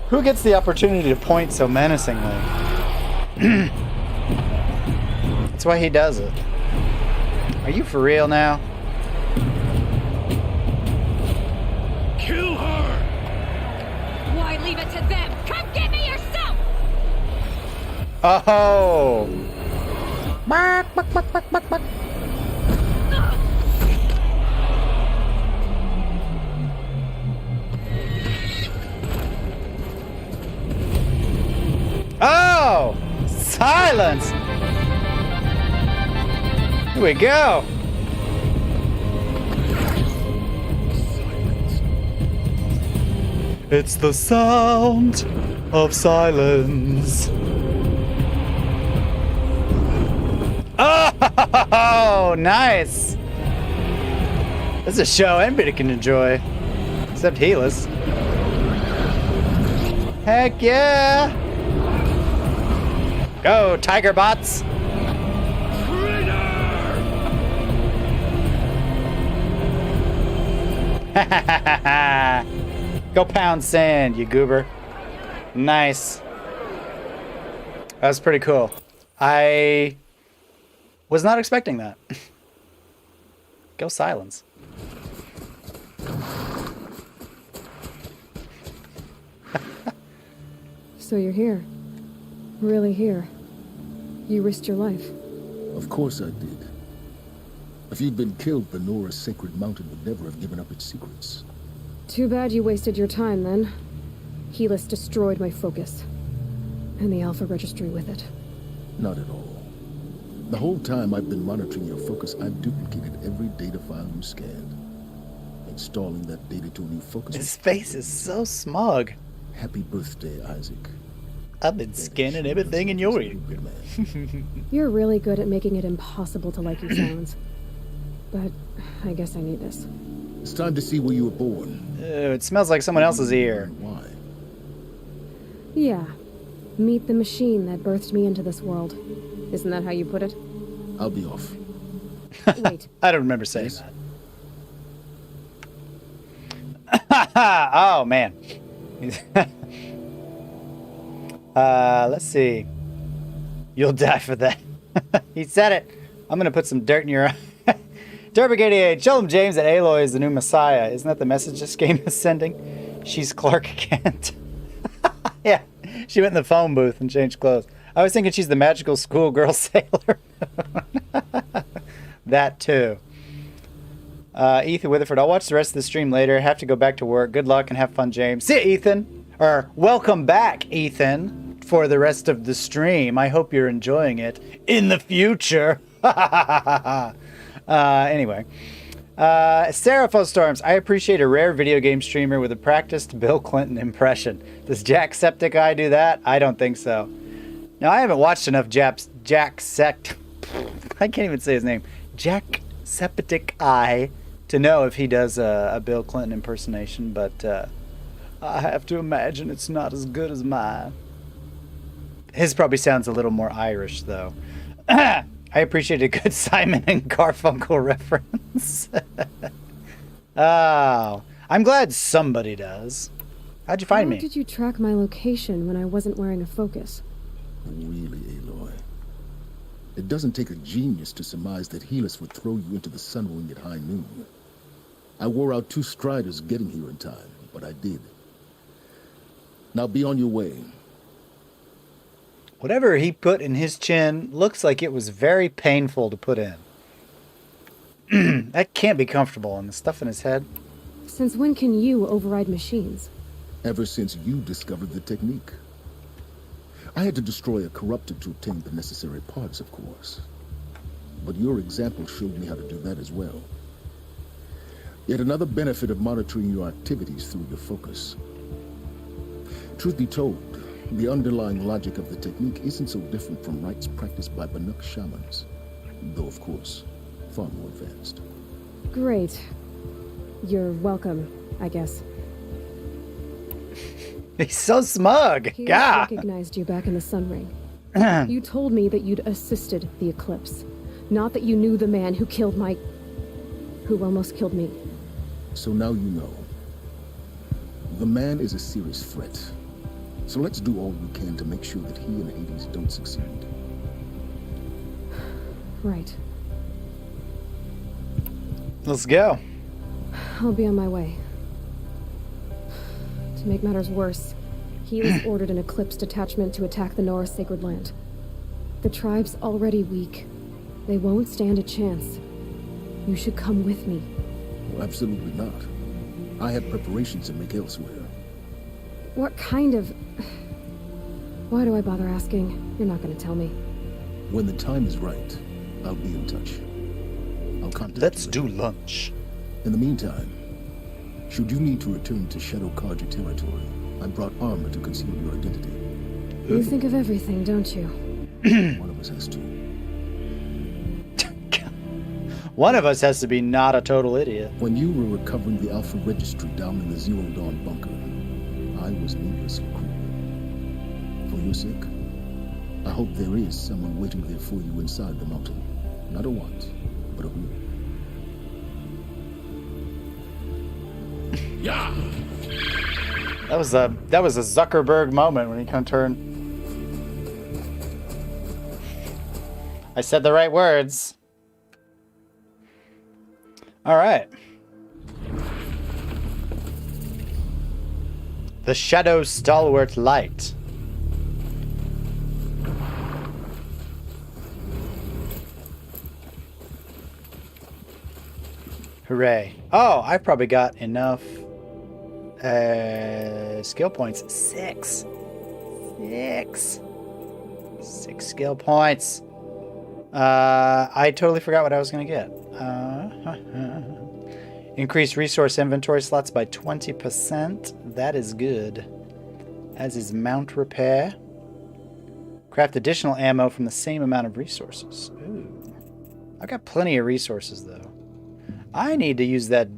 Who gets the opportunity to point so menacingly? That's why he does it. Are you for real now? Kill her! Why leave it to them? Come get me yourself! Oh! Bark, bark, bark, bark, bark, bark. Oh! Silence! Here we go! It's the sound of silence. Oh, nice! This is a show anybody can enjoy. Except Helis. Heck yeah! Go, tiger bots! Go pound sand, you goober. Nice. That was pretty cool. I was not expecting that. Go silence. So you're here. Really here. You risked your life. Of course I did. If you'd been killed, the Nora's sacred mountain would never have given up its secrets. Too bad you wasted your time then. Helis destroyed my focus. And the Alpha Registry with it. Not at all. The whole time I've been monitoring your focus, I've duplicated every data file you scanned. Installing that data to a new focus. His face is so smug. Happy birthday, Isaac. I've been scanning everything in your ear. You're really good at making it impossible to like your sounds. But I guess I need this. It's time to see where you were born. It smells like someone else's ear. Why? Yeah. Meet the machine that birthed me into this world. Isn't that how you put it? I'll be off. Wait. I don't remember saying that. Oh, man. Let's see. You'll die for that. He said it. I'm going to put some dirt in your eye. Derbic88, tell him James that Aloy is the new Messiah. Isn't that the message this game is sending? She's Clark Kent. Yeah, she went in the phone booth and changed clothes. I was thinking she's the magical schoolgirl sailor. That too. Ethan Witherford, I'll watch the rest of the stream later. Have to go back to work. Good luck and have fun, James. See you, Ethan. Or welcome back, Ethan, for the rest of the stream. I hope you're enjoying it in the future. Anyway. Serapho Storms, I appreciate a rare video game streamer with a practiced Bill Clinton impression. Does Jacksepticeye do that? I don't think so. Now, I haven't watched enough I can't even say his name. Jacksepticeye to know if he does a Bill Clinton impersonation, but I have to imagine it's not as good as mine. His probably sounds a little more Irish, though. I appreciate a good Simon and Garfunkel reference. Oh, I'm glad somebody does. How'd you find me? How did you track my location when I wasn't wearing a focus? Really, Aloy? It doesn't take a genius to surmise that Helis would throw you into the Sunwing at high noon. I wore out 2 striders getting here in time, but I did. Now be on your way. Whatever he put in his chin looks like it was very painful to put in. That can't be comfortable, and the stuff in his head. Since when can you override machines? Ever since you discovered the technique. I had to destroy a corrupted to obtain the necessary parts, of course. But your example showed me how to do that as well. Yet another benefit of monitoring your activities through your focus. Truth be told, the underlying logic of the technique isn't so different from rites practiced by Banuk shamans, though of course, far more advanced. Great. You're welcome, I guess. He's so smug. He God. recognized you back in the Sunring. You told me that you'd assisted the eclipse, not that you knew the man who almost killed me. So now you know. The man is a serious threat. So let's do all we can to make sure that he and Hades don't succeed. Right. Let's go. I'll be on my way. To make matters worse, Helis ordered an Eclipse detachment to attack the Norse sacred land. The tribe's already weak. They won't stand a chance. You should come with me. Well, absolutely not. I have preparations to make elsewhere. What kind of... Why do I bother asking? You're not going to tell me. When the time is right, I'll be in touch. I'll contact Let's do lunch. In the meantime, should you need to return to Shadow Karja territory, I brought armor to conceal your identity. You think of everything, don't you? One of us has to. One of us has to be not a total idiot. When you were recovering the Alpha Registry down in the Zero Dawn bunker, I was needlessly cruel. For your sake, I hope there is someone waiting there for you inside the mountain. Not a want, but a who. Yeah. That was a Zuckerberg moment when he kind of turned. I said the right words. All right. The Shadow Stalwart Light. Hooray. Oh, I've probably got enough Skill points. 6 skill points. I totally forgot what I was going to get. Increase resource inventory slots by 20%. That is good. As is mount repair. Craft additional ammo from the same amount of resources. Ooh. I've got plenty of resources, though. I need to use that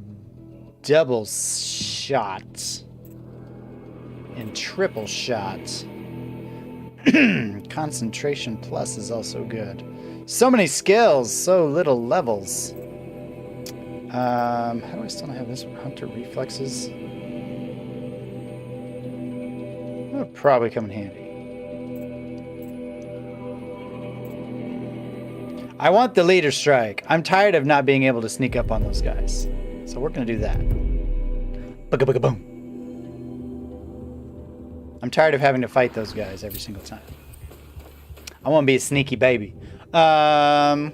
double shot and triple shot. Concentration plus is also good. So many skills, so little levels. How do I still not have this one? Hunter reflexes. That'll probably come in handy. I want the leader strike. I'm tired of not being able to sneak up on those guys. So we're going to do that. Booga booga boom. I'm tired of having to fight those guys every single time. I want to be a sneaky baby. Seraphos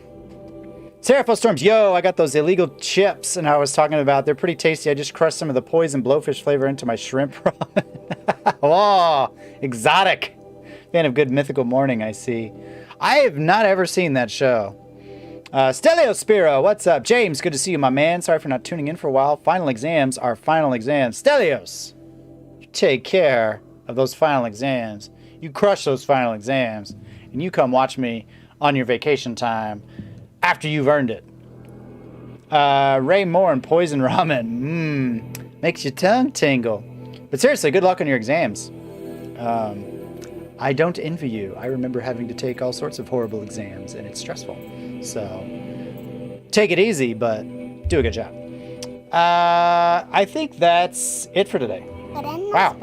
Storms, yo, I got those illegal chips and I was talking about. They're pretty tasty. I just crushed some of the poison blowfish flavor into my shrimp ramen. Oh, exotic. Fan of good mythical morning, I see. I have not ever seen that show. Stelio Spiro, what's up? James, good to see you, my man. Sorry for not tuning in for a while. Final exams are final exams. Stelios, you take care of those final exams. You crush those final exams. And you come watch me on your vacation time after you've earned it. Ray Moore and Poison Ramen. Makes your tongue tingle. But seriously, good luck on your exams. I don't envy you. I remember having to take all sorts of horrible exams, and it's stressful. So, take it easy, but do a good job. I think that's it for today. Wow.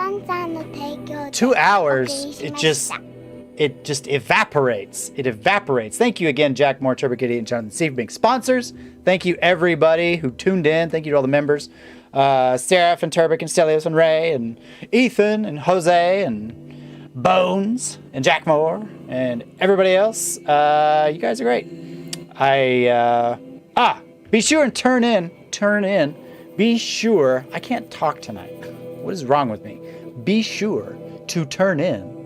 2 hours. It just evaporates. It evaporates. Thank you again, Jack Moore, Turbo Kitty, and Jonathan C for being sponsors. Thank you, everybody who tuned in. Thank you to all the members. Seraph and Turbik and Stelios and Ray and Ethan and Jose and Bones and Jack Moore and everybody else. You guys are great. Be sure and turn in. Be sure. I can't talk tonight. What is wrong with me? Be sure to turn in.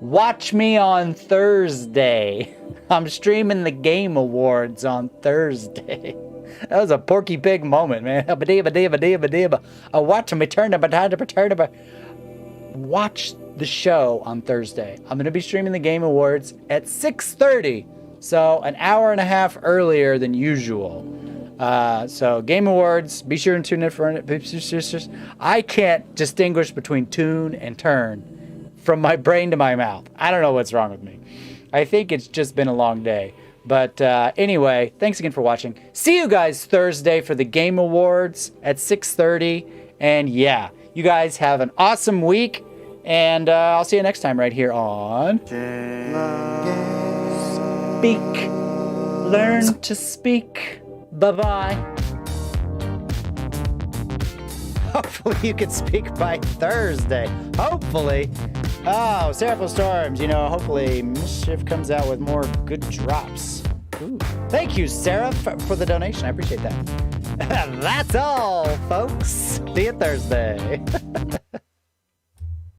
Watch me on Thursday. I'm streaming the Game Awards on Thursday. That was a Porky Pig moment, man. Watch me turn up. Watch the show on Thursday. I'm going to be streaming the Game Awards at 6:30. So an hour and a half earlier than usual. So Game Awards, be sure and tune in for it. I can't distinguish between tune and turn from my brain to my mouth. I don't know what's wrong with me. I think it's just been a long day. But anyway, thanks again for watching. See you guys Thursday for the Game Awards at 6:30. And yeah, you guys have an awesome week. And I'll see you next time right here on Speak. Learn to speak. Bye-bye. Hopefully you can speak by Thursday. Hopefully. Oh, Seraphos Storms, hopefully Mischief comes out with more good drops. Ooh. Thank you, Sarah, for the donation. I appreciate that. That's all, folks. See you Thursday.